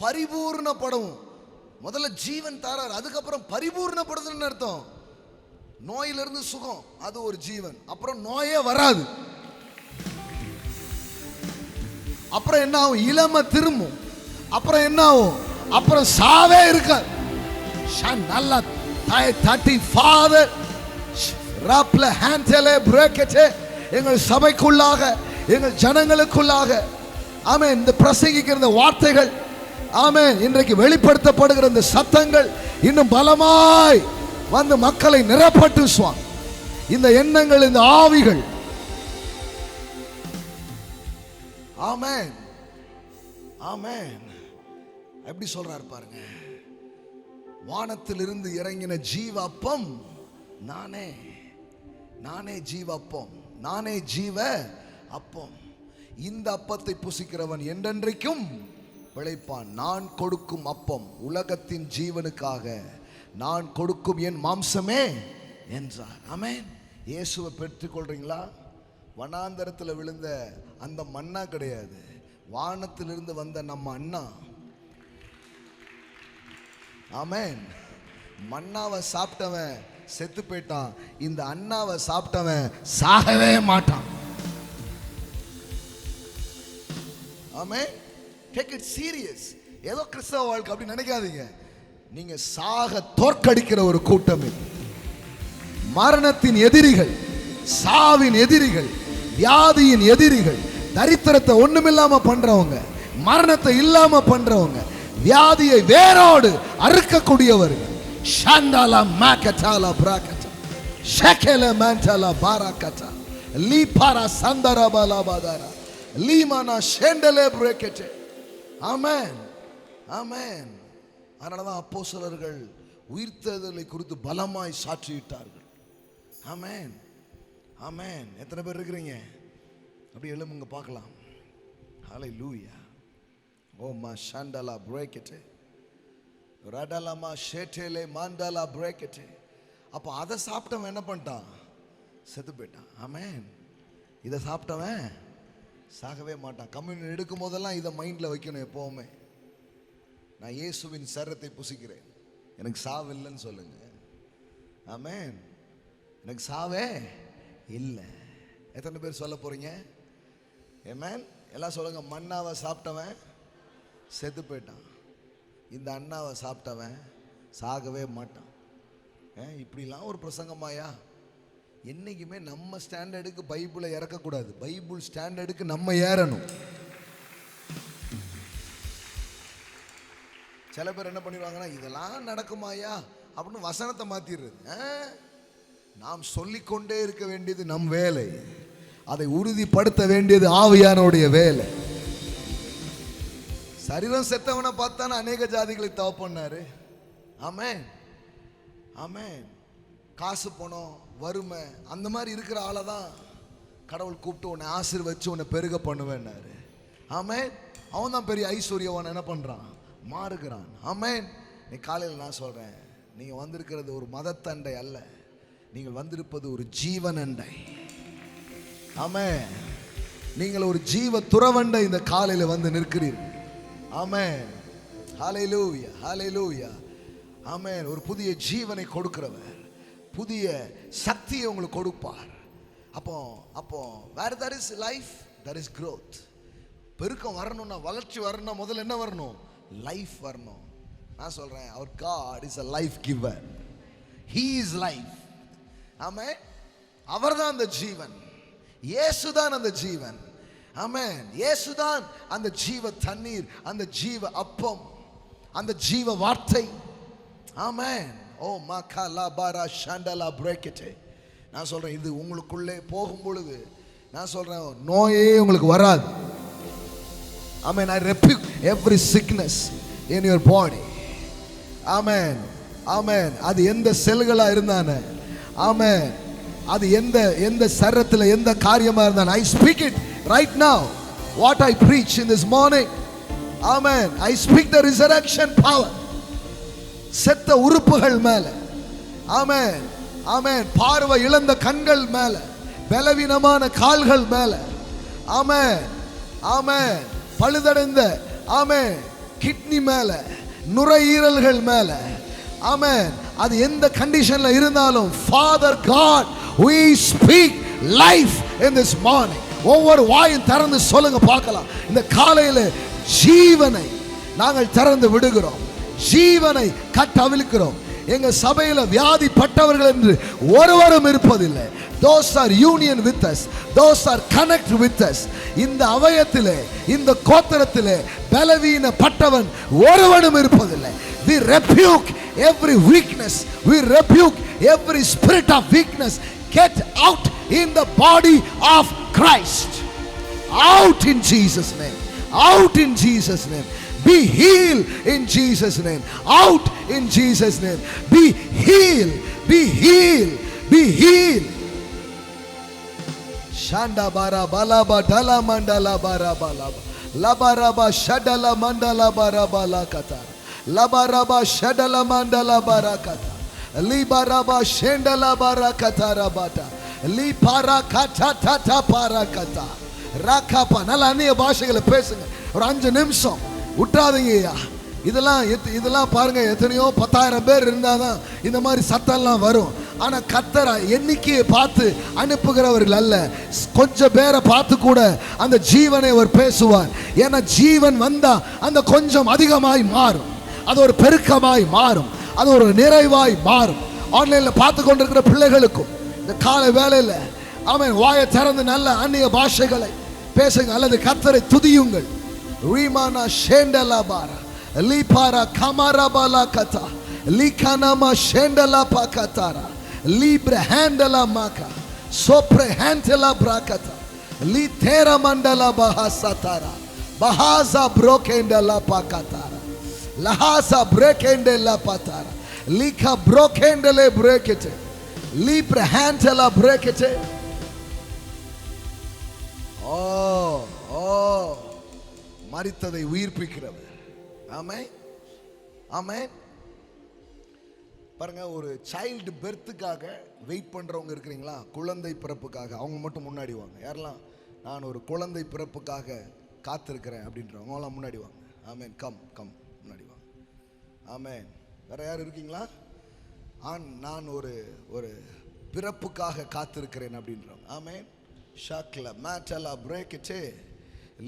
பரிபூர்ணப்படவும். முதல்ல ஜீவன் தாரார், அதுக்கப்புறம் பரிபூர்ணப்படுதுன்னு அர்த்தம். நோயிலிருந்து சுகம், அது ஒரு ஜீவன். அப்புறம் நோயே வராது. அப்புறம் என்ன ஆகும்? இளமை திரும்பும். அப்புறம் என்ன ஆகும்? அப்புறம் சாவே இருக்காது. நல்லா தட்டி ஃபாதர் ராப்ல ஹேண்டலே பிரேக்கெட்டே எங்கள் சபைக்குள்ளாக, எங்கள் ஜனங்களுக்குள்ளாக, ஆமென், இந்த பிரசங்கிக்கிற இந்த வார்த்தைகள், ஆமென், இன்றைக்கு வெளிப்படுத்தப்படுகிற இந்த சத்தங்கள் இன்னும் பலமாய் வந்து மக்களை நிரப்பட்டு சுவாமி. இந்த எண்ணங்கள், இந்த ஆவிகள் ஆமென், ஆமென். எப்படி சொல்றாரு பாருங்க, வானத்திலிருந்து இறங்கின ஜீவ அப்பம் நானே, நானே ஜீவ அப்பம், நானே ஜீவ அப்பம். இந்த அப்பத்தை புசிக்கிறவன் என்றென்றைக்கும் பிழைப்பான். நான் கொடுக்கும் அப்பம் உலகத்தின் ஜீவனுக்காக நான் கொடுக்கும் என் மாம்சமே என்றார். ஆமென். இயேசுவை பெற்றுக்கொள்றீங்களா? வனாந்தரத்தில் விழுந்த அந்த மன்னா கிடையாது, வானத்திலிருந்து வந்த நம்ம அண்ணா. ஆமென். மன்னாவை சாப்பிட்டவன் செத்து போயிட்டான், இந்த அண்ணாவை சாப்பிட்டவன் சாகவே மாட்டான். ஆமென். Take it serious. ஏதோ கிறிஸ்தவ வாழ்க்கை அப்படி நினைக்காதீங்க. நீங்க சாக தோற்கடிக்கிற ஒரு கூட்டம் இது. மரணத்தின் எதிரிகள், சாவின் எதிரிகள், வியாதியின் எதிரிகள், தரித்திரத்தை ஒண்ணுமில்லாம பண்றவங்க, மரணத்தை இல்லாம பண்றவங்க, வியாதியை வேரோடு அறுக்கக்கூடியவர்கள். ஷாண்டாலா மாகட்டாலா பிராகட்டா ஷகல மண்டலா பாராகட்டா லீபாரா சந்தரபாலா பாதாரா லீமானா ஷெண்டலே பிரேக்கட்டே. ஆமென், ஆமென். அதனாலதான் அப்போஸ்தலர்கள் உயிர்த்தெழுதலை குறித்து பலமாய் சாட்சியிட்டார்கள். ஆமென், ஆமென். எத்தனை பேர் இருக்கிறீங்க? அப்படி எழுமுங்க பார்க்கலாம். ஹல்லேலூயா. ஓ மா ஷாண்டலா பிரேக்கட்டே ரடலமா ஷேட்டேலே மாண்டலா பிரேக்கட்டே. அப்போ அதை சாப்பிட்டவன் என்ன பண்ணிட்டான்? செத்து போயிட்டான். ஆமென். இதை சாப்பிட்டவன் சாகவே மாட்டான். கம்யூனியன் எடுக்கும் போதெல்லாம் இதை மைண்டில் வைக்கணும் எப்போவுமே. நான் இயேசுவின் சரீரத்தை புசிக்கிறேன், எனக்கு சாவு இல்லைன்னு சொல்லுங்க. ஆமென். எனக்கு சாவே இல்லை. எத்தனை பேர் சொல்ல போறீங்க? ஆமென். எல்லாம் சொல்லுங்க. மன்னாவை சாப்பிட்டவன் செத்து போயிட்டான், இந்த அண்ணாவை சாப்பிட்டவன் சாகவே மாட்டான். இப்படிலாம் ஒரு பிரசங்கமாயா? என்னைக்குமே நம்ம ஸ்டாண்டர்டுக்கு பைபிளை இறக்கக்கூடாது, பைபிள் ஸ்டாண்டர்டுக்கு நம்ம ஏறணும். சில பேர் என்ன பண்ணிடுவாங்கன்னா, இதெல்லாம் நடக்குமாயா அப்படின்னு வசனத்தை மாத்திடுறது. நாம் சொல்லிக்கொண்டே இருக்க வேண்டியது நம் வேலை, அதை உறுதிப்படுத்த வேண்டியது ஆவியானோடைய வேலை. சரீரம் செத்தவனை பார்த்தானே அநேக ஜாதிகளை தவ பண்ணாரு. ஆமென், ஆமென். காசு பணம் வறுமை அந்த மாதிரி இருக்கிற ஆளை தான் கடவுள் கூப்பிட்டு உன்னை ஆசீர்வதிச்சு உன்னை பெருக பண்ணுவேன்னாரு. ஆமென். அவன் தான் பெரிய ஐஸ்வர்யவான் என்ன பண்றான்? மாறுகிறான். ஆமென். நீ காலையில் நான் சொல்றேன், நீங்க வந்திருக்கிறது ஒரு மதத்தண்டை அல்ல, நீங்கள் வந்திருப்பது ஒரு ஜீவன் அண்டை. ஆமென். நீங்கள் ஒரு ஜீவ துறவண்டை இந்த காலையில் வந்து நிற்கிறீர்கள். ஆமென். ஹல்லேலூயா, ஹல்லேலூயா. ஆமென். ஒரு புதிய ஜீவனை கொடுக்கிறவர், புதிய சக்தியை உங்களுக்கு கொடுப்பார். அப்போ where there is life there is growth. பெருக்கம் வரணும்னா, வளர்ச்சி வரணும்னா முதல்ல என்ன வரணும்? லைஃப் வரணும். நான் சொல்றேன், our God is a life giver. He is life. ஆமென். அவர்தான் அந்த ஜீவன், இயேசுதான் அந்த ஜீவன். ஆமென். இயேசுதான் அந்த ஜீவ தண்ணீர், அந்த ஜீவ அப்பம், அந்த ஜீவ வார்த்தை. ஆமென். ஓ மக்கலா பாரா ஷண்டலா பிரேக்கட்டே. நான் சொல்றேன், இது உங்களுக்குள்ளே போகும் பொழுது நான் சொல்றேன், நோயே உங்களுக்கு வராது. ஆமென். I rebuke every sickness in your body. ஆமென், ஆமென். அது எந்த செல்களா இருந்தானே, ஆமென், அது எந்த சரீரத்தில் எந்த காரியமா இருந்தானே, I speak it right now. What I preach in this morning, amen, I speak the resurrection power. செத்த உறுப்புகள் மேல, ஆமென், ஆமென், பார்வை இழந்த கண்கள் மேல, பலவீனமான கால்கள் மேல, ஆமென், ஆமென், பழுதடைந்த, ஆமென், கிட்னி மேல, நுரையீரல்கள் மேல, ஆமென், அது எந்த கண்டிஷன்ல இருந்தாலும், father God, we speak life in this morning. ஒவ்வொரு வாயும் திறந்து சொல்லுங்க பார்க்கலாம். இந்த காலையில ஜீவனை நாங்கள் திறந்து விடுகிறோம், ஜீவனை கட்டவிழ்க்கிறோம். எங்க சபையில வியாதிப்பட்டவர்கள் என்று ஒருவரும் இருப்பதில்லை. Those are union with us, those are connect with us. இந்த அவயத்திலே, இந்த கோத்திரத்திலே பலவீனப்பட்டவன் ஒருவனும் இருப்பதில்லை. We rebuke every weakness, we rebuke every spirit of weakness. Get out in the body of Christ. Out in Jesus' name. Out in Jesus' name. Be healed in Jesus' name. Out in Jesus' name. Be healed. Be healed. Be healed. Shanda bara balaba dala mandala bara balaba. Labaraba shadala mandala bara balakata. Labaraba shadala mandala barakata. Libaraba shendala barakata rabata. Li parakata tata parakata. Rakapa. நல்ல அந்நிய பாஷைகளை பேசுங்க. ஒரு 5 நிமிஷம் விட்டுறாதீங்கய்யா. இதெல்லாம் பாருங்க, எத்தனையோ 10,000 பேர் இருந்தாதான் இந்த மாதிரி சத்தம்லாம் வரும். ஆனா கர்த்தர் எண்ணிக்கையை பார்த்து அனுப்புகிறவர்கள் அல்ல, கொஞ்சம் பேரை பார்த்து கூட அந்த ஜீவனை அவர் பேசுவார். ஏன்னா ஜீவன் வந்தா அந்த கொஞ்சம் அதிகமாய் மாறும், அது ஒரு பெருக்கமாய் மாறும், அது ஒரு நிறைவாய் மாறும். ஆன்லைன்ல பார்த்து கொண்டிருக்கிற பிள்ளைகளுக்கும் இந்த காலை வேளையில ஆமென், வாயை திறந்து நல்ல அந்நிய பாஷைகளை பேசுங்க அல்லது கர்த்தரை துதியுங்கள். ரீமானா ஷேண்டலா பாரா லீபாரா கமாராபாலா கதா லீகானாமா ஷேண்டலா பாகதாரா லீப்ர ஹேண்டலா மாகா சோப்ர ஹேண்டலா பிராகதா லீதேரா மண்டலா பஹாசதாரா பஹாசா ப்ரோகேண்டலா பாகதாரா லஹாசா பிரேகேண்டலா பாதாரா லீகா ப்ரோகேண்டலே பிரேகெட்டே லீப்ர ஹேண்டலா பிரேகெட்டே. ஓ மரித்ததை உயிர்ப்பிக்கிறவர். ஆமென், ஆமென். பாருங்க, ஒரு சைல்டு பெர்த்துக்காக வெயிட் பண்றவங்க இருக்கிறீங்களா? குழந்தை பிறப்புக்காக அவங்க மட்டும் முன்னாடி வாங்க. யாரெல்லாம் நான் ஒரு குழந்தை பிறப்புக்காக காத்திருக்கிறேன் அப்படின்றவங்க எல்லாம் முன்னாடி வாங்க. ஆமென். கம் கம் முன்னாடி வாங்க. ஆமென். வேற யார் இருக்கீங்களா? நான் ஒரு பிறப்புக்காக காத்திருக்கிறேன் அப்படின்றவங்க. ஆமென். ஷாக்ல மேட்டலா பிரேக்கெட்டே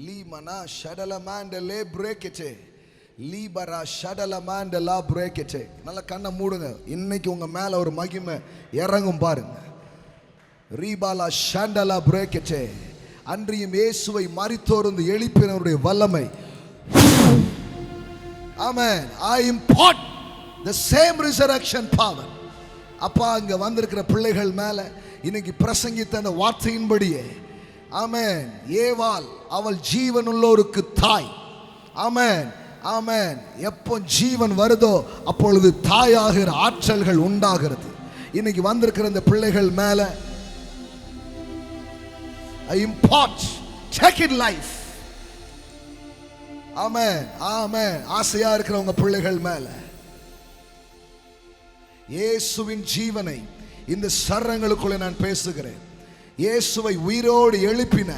லீமனா ஷடல மாண்டலே பிரேக்கெட்டே லீபரா ஷடல மாண்டலா பிரேக்கெட்டே. நல்ல கண்ணை மூடுங்க. இன்னைக்கு உங்க மேல ஒரு மகிமை இறங்கும் பாருங்க. ரீபாலா ஷண்டலா பிரேக்கெட்டே. அன்றியும் இயேசுவை மரித்தோர்ந்து எழுப்பினவருடைய வல்லமை. ஆமென். I impart the same resurrection power. அப்பா, அங்க வந்திருக்கிற பிள்ளைகள் மேல இன்னைக்கு பிரசங்கித்த அந்த வார்த்தையின்படியே ஆமென், ஏவாள் அவள் ஜீவனுள்ளோருக்கு தாய். ஆமென், ஆமென். எப்போ ஜீவன் வருதோ அப்பொழுது தாயாகிற ஆற்றல்கள் உண்டாகிறது. இன்னைக்கு வந்திருக்கிற இந்த பிள்ளைகள் மேல I impart, take it life. ஆமென், ஆமென். ஆசையா இருக்கிறவங்க பிள்ளைகள் மேல இயேசுவின் ஜீவனை இந்த சரங்களுக்குள்ளே நான் பேசுகிறேன். இயேசுவை உயிரோடு எழுப்பின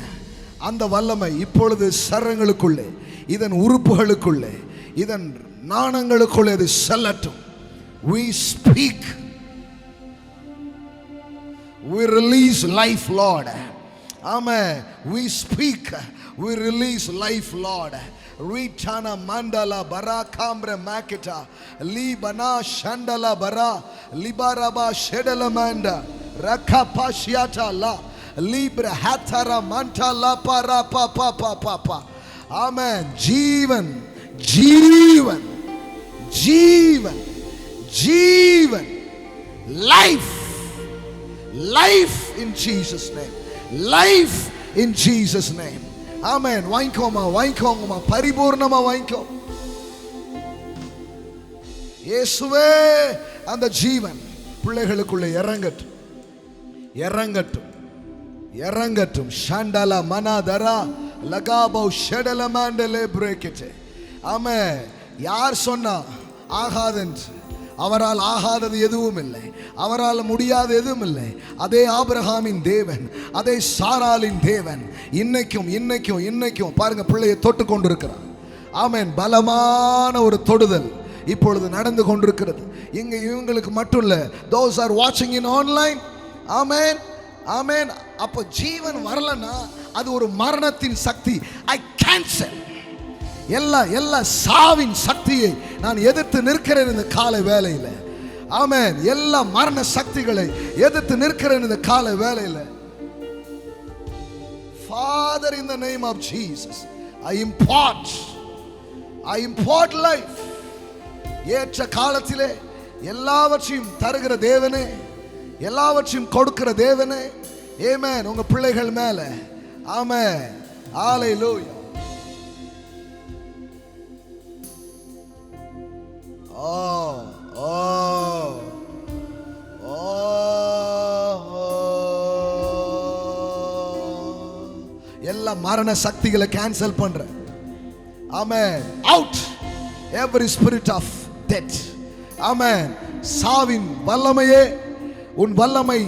அந்த வல்லமை இப்பொழுது சரங்களுக்குள்ளே, இதன் உறுப்புகளுக்குள்ளே, இதன் நாணங்களுக்குள்ளே அது செல்லட்டும். We speak, we release life, Lord. Amen. We speak, we release life, Lord. Ritana mandala bara kambre maketa libana shandala bara libaraba shedala manda rakapashiata la libra hatara manta la para pa pa pa pa pa. Amen. Jeevan jeevan jeevan jeevan life, life in Jesus name, life in Jesus name. ஆமென். வாங்கிக்கோமா, வாங்கிக்கோங்கம்மா, பரிபூர்ணமா வாங்கிக்கோ. இயேசுவே அந்த ஜீவன் பிள்ளைகளுக்குள்ளே இறங்கட்டும், இறங்கட்டும், இறங்கட்டும். ஷண்டலா மனாதரா லகாபோ ஷடல மாண்டலே பிரேக்கெட்டே. ஆமென். யார் சொன்னா ஆகாதென்று? அவரால் ஆகாதது எதுவும் இல்லை, அவரால் முடியாத எதுவும் இல்லை. அதே ஆபிரகாமின் தேவன், அதே சாராளின் தேவன் இன்னைக்கும் இன்னைக்கும் இன்னைக்கும் பாருங்க பிள்ளையை தொட்டு கொண்டிருக்கிறார். ஆமென். பலமான ஒரு தொடுதல் இப்பொழுது நடந்து கொண்டிருக்கிறது. இங்க இவங்களுக்கு மட்டும் இல்ல, those are watching in online. ஆமென், ஆமென். அப்போ ஜீவன் வரலன்னா அது ஒரு மரணத்தின் சக்தி. I cancel எல்லா சாவின் சக்தியை நான் எதிர்த்து நிற்கிறேன் இந்த காலை வேளையில. ஆமென். எல்லா மரண சக்திகளை எதிர்த்து நிற்கிறேன் இந்த காலை வேளையில. Father, in the name of Jesus, I impart life. ஏற்ற காலத்திலே எல்லாவற்றையும் தருகிற தேவனே, எல்லாவற்றையும் கொடுக்கிற தேவனே. ஆமென். உங்க பிள்ளைகள் மேல ஆமென் ஹalleluya. எல்லா மரண சக்திகளை கேன்சல் பண்றேன். ஆமென். Out every spirit of death. ஆமென். சாவின் வல்லமையே, உன் வல்லமை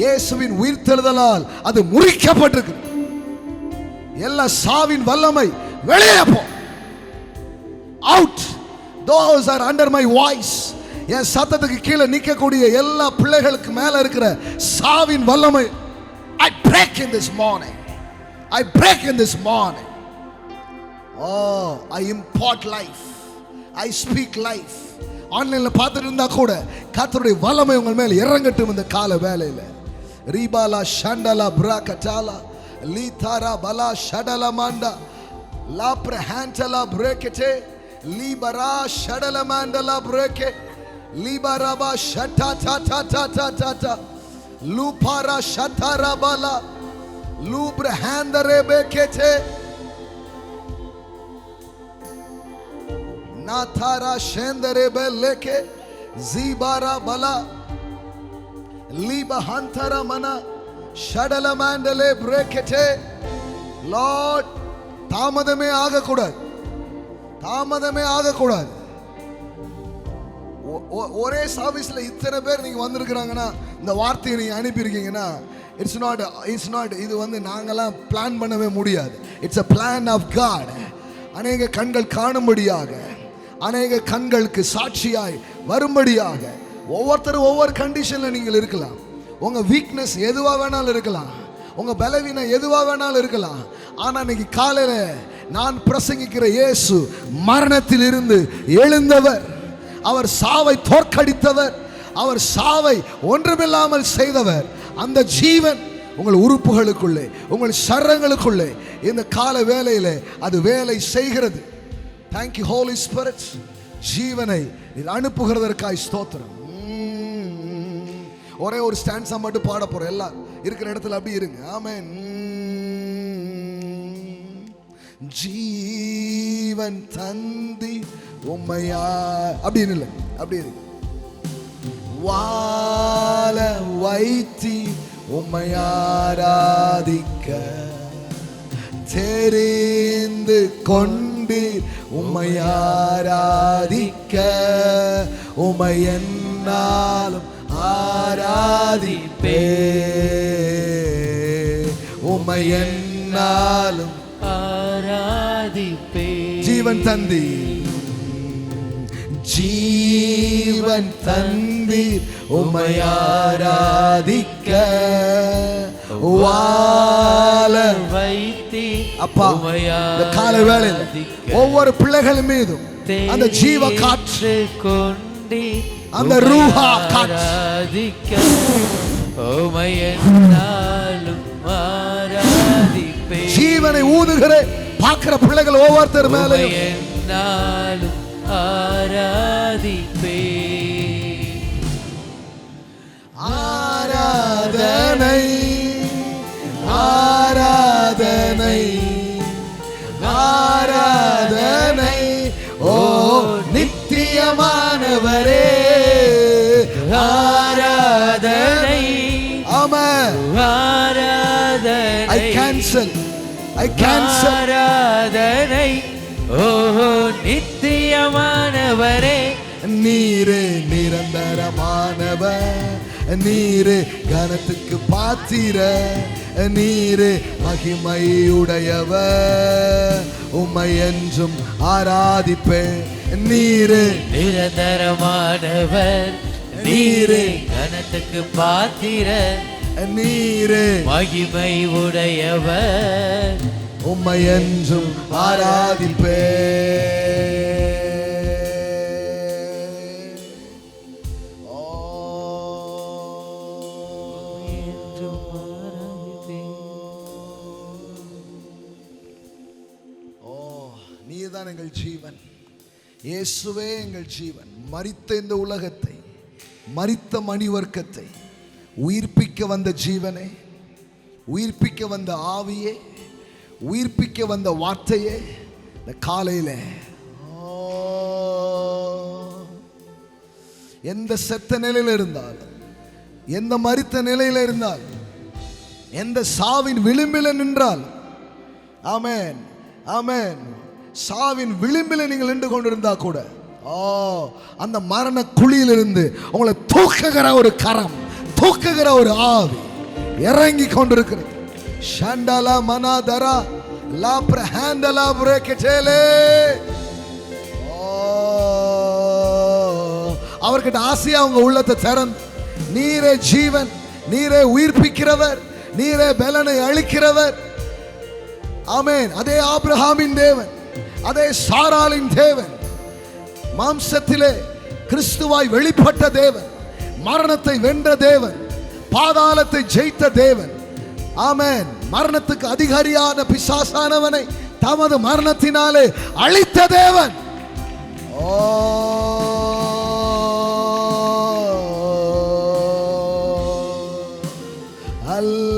இயேசுவின் உயிர்த்தெழுதலால் அது முறிக்கப்பட்டிருக்கு. எல்லா சாவின் வல்லமை வெளியே போ. Out. Those are under my voice. என் சத்தத்துக்கு கீழே நிற்கக்கூடிய எல்லா பிள்ளைகளுக்கு மேல இருக்கிற சாவின் வல்லமை I break in this morning. I break in this morning. Oh, I impart life. I speak life. ஆன்லைன்ல பார்த்துட்டு இருந்தா கூட கர்த்தருடைய வல்லமை உங்கள் மேல் இறங்கட்டும் இந்த கால வேளையில. ரீபாலா ஷண்டலா பிராகட்டாலா லீதாரா பலா ஷடலா மாண்டா லாப்ரஹாண்டலா பிரேக்கெட்டே லீபரா ஷடலா மாண்டலா பிரேக்கே லீபராபா ஷட்டா டா டா டா டா டா டா லூபாரா ஷட்டாரா பலா லூப்ரஹாண்டரே பேக்கெட்டே नाथारा शेंदरे बेलेके जीबारा बला लीबा हंथरा मना ஷடல மாண்டலே பிரேக்கெட்டே. லார்ட், தாமதமே ஆகக்கூடாது, தாமதமே ஆகக்கூடாது. ஒரே சர்வீஸ்ல இத்தனை பேர் நீங்க வந்திருக்கிறாங்கன்னா, இந்த வார்த்தையை நீங்க அனுப்பியிருக்கீங்கன்னா, இட்ஸ் நாட் இது வந்து நாங்கெல்லாம் பிளான் பண்ணவே முடியாது. It's a plan of God. அநேக கண்கள் காணும்படியாக, அநேக கண்களுக்கு சாட்சியாய் வரும்படியாக, ஒவ்வொருத்தரும் ஒவ்வொரு கண்டிஷன்ல நீங்கள் இருக்கலாம். உங்க வீக்னஸ் எதுவா வேணாலும் இருக்கலாம், உங்க பலவீனம் எதுவா வேணாலும் இருக்கலாம். ஆனா இன்னைக்கு காலையில நான் பிரசங்கிக்கிற இயேசு மரணத்தில் இருந்து எழுந்தவர், அவர் சாவை தோற்கடித்தவர், அவர் சாவை ஒன்றுமில்லாமல் செய்தவர். அந்த ஜீவன் உங்கள் உறுப்புகளுக்குள்ளே, உங்கள் சரங்களுக்குள்ளே இந்த கால வேளையிலே அது வேலை செய்கிறது. Thank you holy spirit. ஜீவனை அனுப்புகிறதற்காய் ஸ்தோத்திரம். ஒரே ஒரு ஸ்டான்ஸா மட்டும் பாட போறோம். எல்லாம் இருக்கிற இடத்துல அப்படி இருங்க. ஆமென். ஜீவன் தந்தி உம்மையா அப்படின்னு இல்லை, அப்படி இருக்கு. வாழ வைத்தி உம்மை ஆராதிக்க தெரிந்து கொண்டு உம்மை ஆராதிக்க உம்மை என்னாலும் ஆராதிப்பே, உம்மை என்னாலும் ஆராதிப்பே. ஜீவன் தந்தி, ஜீவன் தந்தீர் உம்மை ஆராதிக்க வாழ வைத்தி அப்பா. இந்த காலை வேளையில் ஒவ்வொரு பிள்ளைகள் மீதும் அந்த ஜீவ காற்று கொண்டு அந்த ரூஹா காற்று ஆராதிக்க உம்மை என்னாலும் ஆராதிப்பே. ஜீவனை ஊதுகிற பார்க்கிற பிள்ளைகள் ஒவ்வொருத்தர் மேலையும் என்னாலும் ஆராதிப்பே. ஆராதனை ஆராதனை ஆராதனை ஓ நித்தியமானவரே ஆராதனை. ஆமென். ஆராதனை. I cancel ஆராதனை ஓஹோ நித்தியமானவரே. நீரே நிரந்தரமானவர், நீரே கனத்துக்கு பாத்திர, நீரே மகிமையுடையவர், உம்மை என்றும் ஆராதிப்பேன். நீரே நிரந்தரமானவர், நீரே கனத்துக்கு பாத்திர, நீரே மகிமை உடையவர், உம்மை என்றும் ஆராதிப்பேன். நீதான் எங்கள் ஜீவன், இயேசுவே எங்கள் ஜீவன். மரித்த இந்த உலகத்தை, மரித்த மணிவர்க்கத்தை உயிர்ப்பிக்க வந்த ஜீவனே, உயிர்ப்பிக்க வந்த ஆவியே, உயிர்ப்பிக்க வந்த வார்த்தையே இந்த காலையில எந்த செத்த நிலையில இருந்தாலும், எந்த மரித்த நிலையில இருந்தாலும், எந்த சாவின் விளிம்பில நின்றால், ஆமென் ஆமென், சாவின் விளிம்பில் நீங்கள் நின்று கொண்டிருந்தா கூட அந்த மரண குழியிலிருந்து உங்களை தூக்குகிற ஒரு கரம், தூக்குகிற ஒரு ஆவி இறங்கி கொண்டிருக்கிறது. ஷண்டலா மனாதரா லா பிரஹாண்டலா பிரேக்கேலே. அவர்கிட்ட ஆசையா உங்க உள்ளத்தை திறந்து, நீரே ஜீவன், நீரே உயிர்ப்பிக்கிறவர், நீரே பலனை அளிக்கிறவர். ஆமென். அதே ஆபிரகாமின் தேவன், அதே சாராளின் தேவன், மாம்சத்திலே கிறிஸ்துவாய் வெளிப்பட்ட தேவன், மரணத்தை வென்ற தேவன், பாதாளத்தை ஜெயித்த தேவன். ஆமென். மரணத்துக்கு அதிகாரியான பிசாசானவனை தமது மரணத்தினாலே அழித்த தேவன்.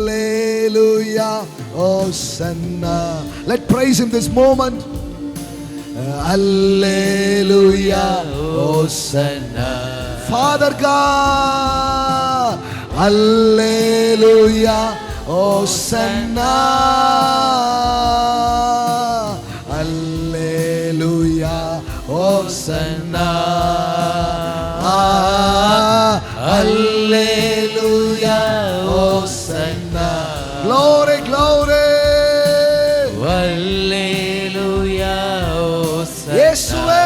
Hallelujah, Hosanna. Let's praise him this moment. Hallelujah, Hosanna. Father God, Hallelujah, Hosanna. Hallelujah, Hosanna. Hallelujah, Hosanna. Glory, glory. Hallelujah, Hosanna. Yeshua.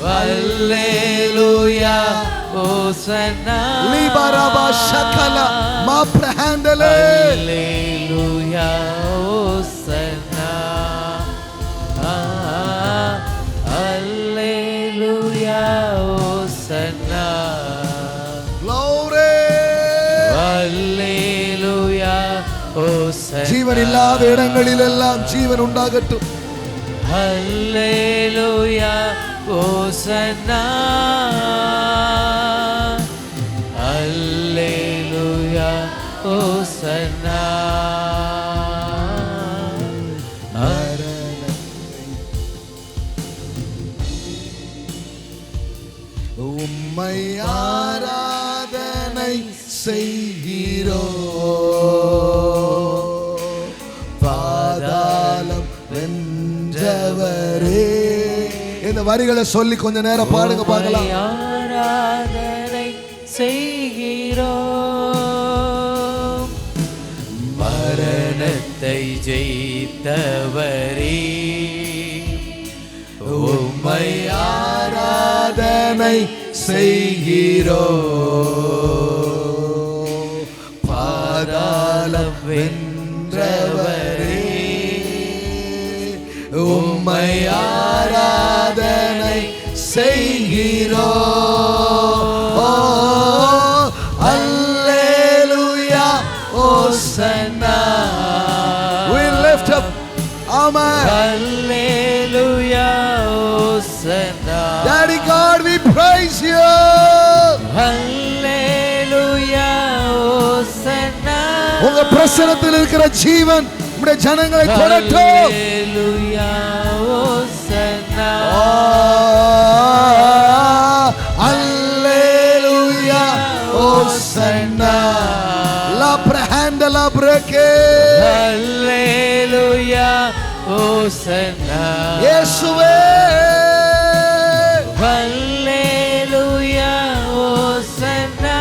Hallelujah, Hosanna. Libaraba shakala ma prahandale. Hallelujah, Hosanna. Hallelujah, Hosanna. Glory. Hallelujah, Hosanna. ஜீவன் இல்லாத இடங்களில் எல்லாம் ஜீவன் உண்டாகட்டும். Hallelujah, Hosanna. Hallelujah, Hosanna. உம்மை ஆராதனை செய்கிறோம், பாதாளம் வென்றவரே. இந்த வரிகளை சொல்லி கொஞ்ச நேரம் பாடுங்க பார்க்கலாம். ஆராதனை செய்கிறோம், மரணத்தை ஜெயித்தவரே. உம்மை ஆராதனை செய்கிறோம், பாதாளம் வென்றவரே. உம்மை ஆராதனை செய்கிறோம். அல்லேலூயா, ஹோசன்னா. We lift up, amen. Hallelujah, Hosanna. Daddy God, we praise you. Hallelujah, Hosanna. உங்க பிரசன்னத்தில் இருக்கிற ஜீவன் உம்முடைய ஜனங்களை தொடட்டும். Hallelujah, Hosanna. Hallelujah, Hosanna. La prehanda la breke. Hallelujah, Hosanna. Yeshua. Hallelujah, Hosanna.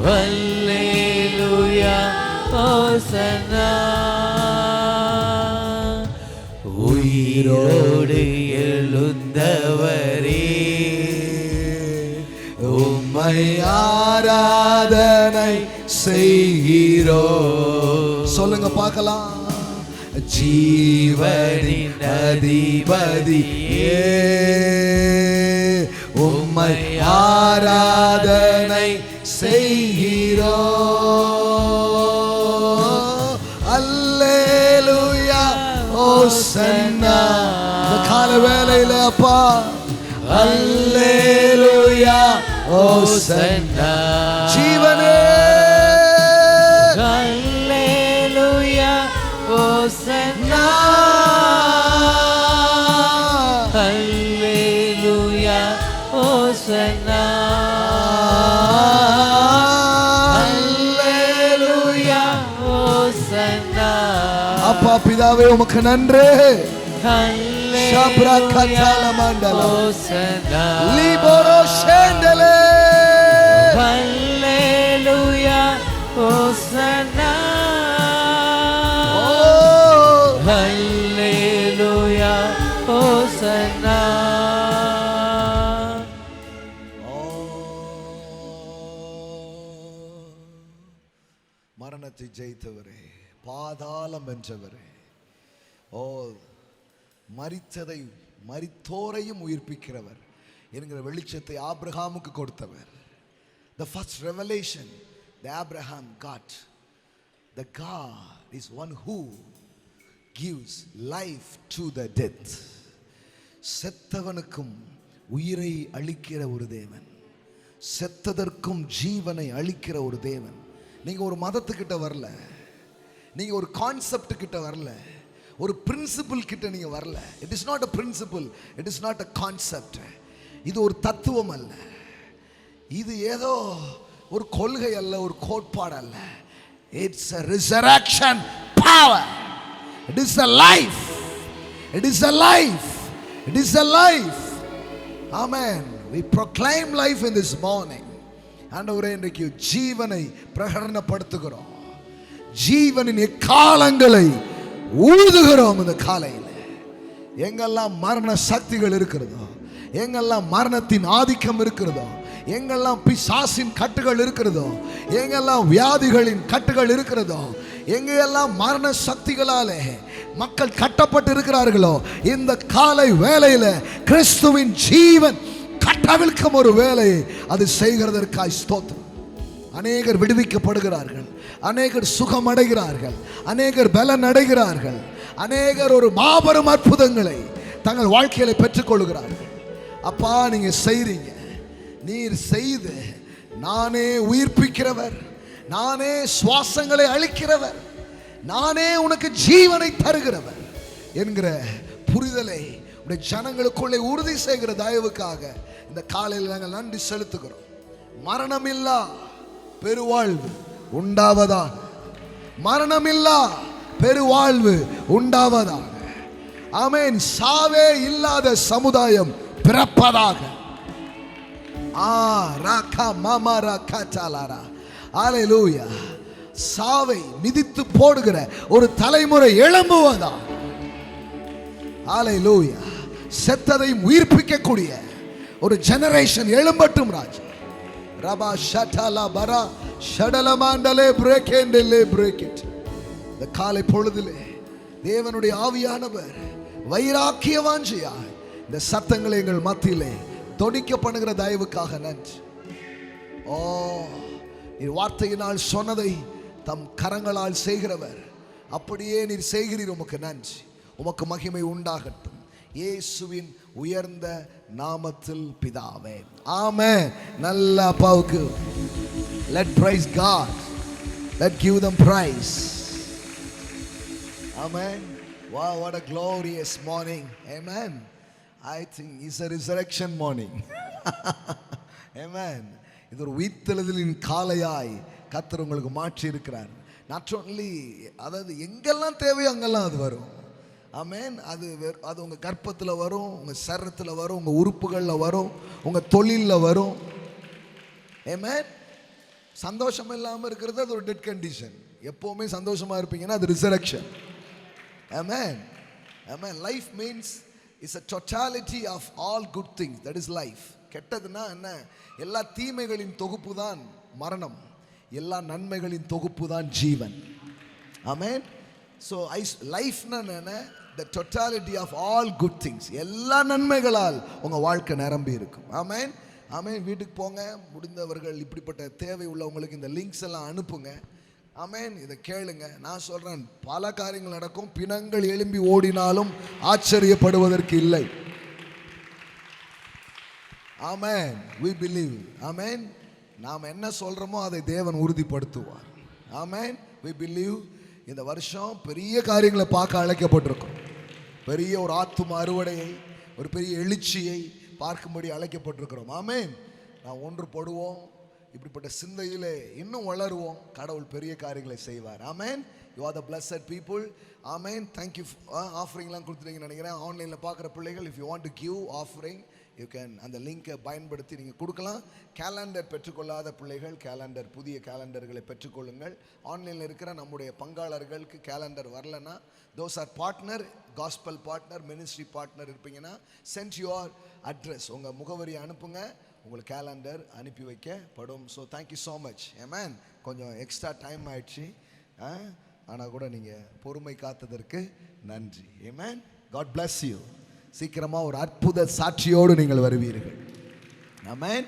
Hallelujah, Hosanna. உயிரோடு எழுந்தவரே, உம்மை ஆராதனை செய்கிறோம். சொல்லுங்க பார்க்கலாம். ஜீவனின் அதிபதியே, உம்மை ஆராதனை செய்கிறோம். அல்லேலூயா, ஹோசன்னா. இந்த கால வேளையில அப்பா, அல்லேலூயா, ஹோசன்னா. ஜீவனே, பிதாவே உமக்கு நன்றி. ஷப்ரா கத்தால மண்டல Hosanna. லிபோரோ ஷேண்டலே. Hallelujah, Hosanna. Hallelujah, Hosanna. மரணத்தை ஜெயித்தவரே, பாதாளம் வென்றவரே, ஓ மரித்ததை மரித்தோரையும் உயிர்ப்பிக்கிறவர் என்கிற வெளிச்சத்தை ஆபிரகாமுக்கு கொடுத்தவர். The first revelation that Abraham got, the God is one who gives life to the death. செத்தவனுக்கும் உயிரை அளிக்கிற ஒரு தேவன், செத்ததற்கும் ஜீவனை அளிக்கிற ஒரு தேவன். நீங்க ஒரு மதத்துக்கிட்ட வரல, நீங்க ஒரு கான்செப்ட் கிட்ட வரல, ஒரு பிரின்சிபிள் கிட்ட நீங்க வரல. It is not a principle, it is not a concept. இது ஒரு தத்துவம் அல்ல, இது ஏதோ ஒரு கொள்கை அல்ல, ஒரு கோட்பாடு அல்ல. It's a resurrection power. It is a life. It is a life. It is a life. Amen. We proclaim life in this morning. ஆண்டவரே, இன்றைக்கு ஜீவனை பிரகடனப்படுத்துகிறோம், ஜீவனின் எக்காலங்களை ஊதுகிறோம். இந்த காலையில் எங்கெல்லாம் மரண சக்திகள் இருக்கிறதோ, எங்கெல்லாம் மரணத்தின் ஆதிக்கம் இருக்கிறதோ, எங்கெல்லாம் பிசாசின் கட்டுகள் இருக்கிறதோ, எங்கெல்லாம் வியாதிகளின் கட்டுகள் இருக்கிறதோ, எங்கெல்லாம் மரண சக்திகளாலே மக்கள் கட்டப்பட்டு இருக்கிறார்களோ, இந்த காலை வேளையில கிறிஸ்துவின் ஜீவன் கட்டவிழ்க்கும் ஒரு வேலையை அது செய்கிறதற்காய் ஸ்தோத்திரம். அநேகர் விடுவிக்கப்படுகிறார்கள், அநேகர் சுகம் அடைகிறார்கள், அநேகர் பலன் அடைகிறார்கள், அநேகர் ஒரு மாபெரும் அற்புதங்களை தங்கள் வாழ்க்கையில பெற்றுக்கொள்கிறார்கள். அப்பா, நீங்க செய்றீங்க, நீர் செய்து நானே உயிர்ப்பிக்கிறவர், நானே சுவாசங்களை அளிக்கிறவர், நானே உனக்கு ஜீவனை தருகிறவர் என்கிற புரிதலை உடைய ஜனங்களுக்குள்ளே உறுதி செய்கிற தயவுக்காக இந்த காலையில் நாங்கள் நன்றி செலுத்துகிறோம். மரணமில்லா பெருவாழ்வு உண்டாவதாக, மரணமில்லா பெருவாழ்வு உண்டாவதாக. ஆமென். சாவே இல்லாத சமுதாயம் பிறப்பதாக. ஹல்லேலூயா. சாவை மிதித்து போடுகிற ஒரு தலைமுறை எழும்புவதா. ஹல்லேலூயா. செத்ததையும் உயிர்ப்பிக்கக்கூடிய ஒரு ஜெனரேஷன் எழும்பட்டும் ராஜா. ரபா ஷட்டலா பரா ஷடலமாண்டலே பிரேக்கேண்டலே பிரேக்கெட். இந்த காலை பொழுதிலே தேவனுடைய ஆவியானவர் வைராக்கிய வாஞ்சியாய் இந்த சத்தங்களை எங்கள் மத்தியிலே தொனிக்க பண்ணுகிற தயவுக்காக நன்றி. ஓ, நீர் வார்த்தையினால் சொன்னதை தம் கரங்களால் செய்கிறவர், அப்படியே நீர் செய்கிறீர். உமக்கு நன்றி, உமக்கு மகிமை உண்டாகட்டும். இயேசுவின் உயர்ந்த நாமத்தில் பிதாவே, ஆமென். நல்ல அப்பாவுக்கு let praise God, let give them praise. Amen. Wow, what a glorious morning. Amen. I think it's a resurrection morning. Amen. இது ஒரு உயிர்த்தெழுதலின் காலையாய் கர்த்தர் உங்களுக்கு மாற்றி இருக்கிறார். நாட் ஓன்லி, அதாவது எங்கெல்லாம் தேவையோ அங்கெல்லாம் அது வரும். ஆமென். அது உங்கள் கர்ப்பத்தில் வரும், உங்கள் சரீரத்தில் வரும், உங்கள் உறுப்புகளில் வரும், உங்கள் தொழிலில் வரும். ஆமென். சந்தோஷம் இல்லாமல் இருக்கிறது அது ஒரு டெட் கண்டிஷன். எப்போவுமே சந்தோஷமாக இருப்பீங்கன்னா அது resurrection. Amen. Amen. Life means it's a totality of all good things. That is life. கெட்டதுன்னா என்ன? எல்லா தீமைகளின் தொகுப்பு தான் மரணம், எல்லா நன்மைகளின் தொகுப்பு தான் ஜீவன். ஆமென். ஸோ லைஃப்னா என்ன? the totality of all good things. எல்லா நன்மைகளால் உங்கள் வாழ்க்கை நிரம்பி இருக்கும். ஆமென். ஆமென். வீட்டுக்கு போங்க, முடிந்தவர்கள் இப்படிப்பட்ட தேவை உள்ளவங்களுக்கு இந்த லிங்க்ஸ் எல்லாம் அனுப்புங்க. ஆமென். இதை கேளுங்க. நான் சொல்றேன், பல காரியங்கள் நடக்கும். பிணங்கள் எழும்பி ஓடினாலும் ஆச்சரியப்படுவதற்கு இல்லை. ஆமென். we believe. ஆமென். நாம் என்ன சொல்றோமோ அதை தேவன் உறுதிப்படுத்துவார். ஆமென். we believe. இந்த வருஷம் பெரிய காரியங்களை பார்க்க அழைக்கப்பட்டிருக்கும். பெரிய ஒரு ஆத்தும அறுவடையை, ஒரு பெரிய எழுச்சியை பார்க்கும்படி அழைக்கப்பட்டிருக்கிறோம். ஆமென். நான் ஒன்றுபடுவோம், இப்படிப்பட்ட சிந்தையிலே இன்னும் வளருவோம். கடவுள் பெரிய காரியங்களை செய்வார். ஆமென். You are the blessed people. ஆமென். தேங்க்யூ. ஆஃபரிங்லாம் கொடுத்துட்டீங்கன்னு நினைக்கிறேன். ஆன்லைனில் பார்க்குற பிள்ளைகள், if you want to give offering you can அந்த லிங்கை பயன்படுத்தி நீங்கள் கொடுக்கலாம். கேலண்டர் பெற்றுக்கொள்ளாத பிள்ளைகள் கேலண்டர், புதிய கேலண்டர்களை பெற்றுக்கொள்ளுங்கள். ஆன்லைனில் இருக்கிற நம்முடைய பங்காளர்களுக்கு கேலண்டர் வரலன்னா, those are partner, gospel partner, ministry partner இருப்பீங்கன்னா, சென்ட் யுவர் அட்ரஸ், உங்கள் முகவரியை அனுப்புங்க, உங்களுக்கு கேலண்டர் அனுப்பி வைக்கப்படும். So thank you so much. ஏமேன். கொஞ்சம் எக்ஸ்ட்ரா டைம் ஆயிடுச்சு, ஆனால் கூட நீங்கள் பொறுமை காத்ததற்கு நன்றி. ஏமேன். God bless you. சீக்கிரமாக ஒரு அற்புத சாட்சியோடு நீங்கள் வருவீர்கள். ஆமென்.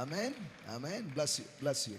ஆமென். ஆமென். bless you. bless you.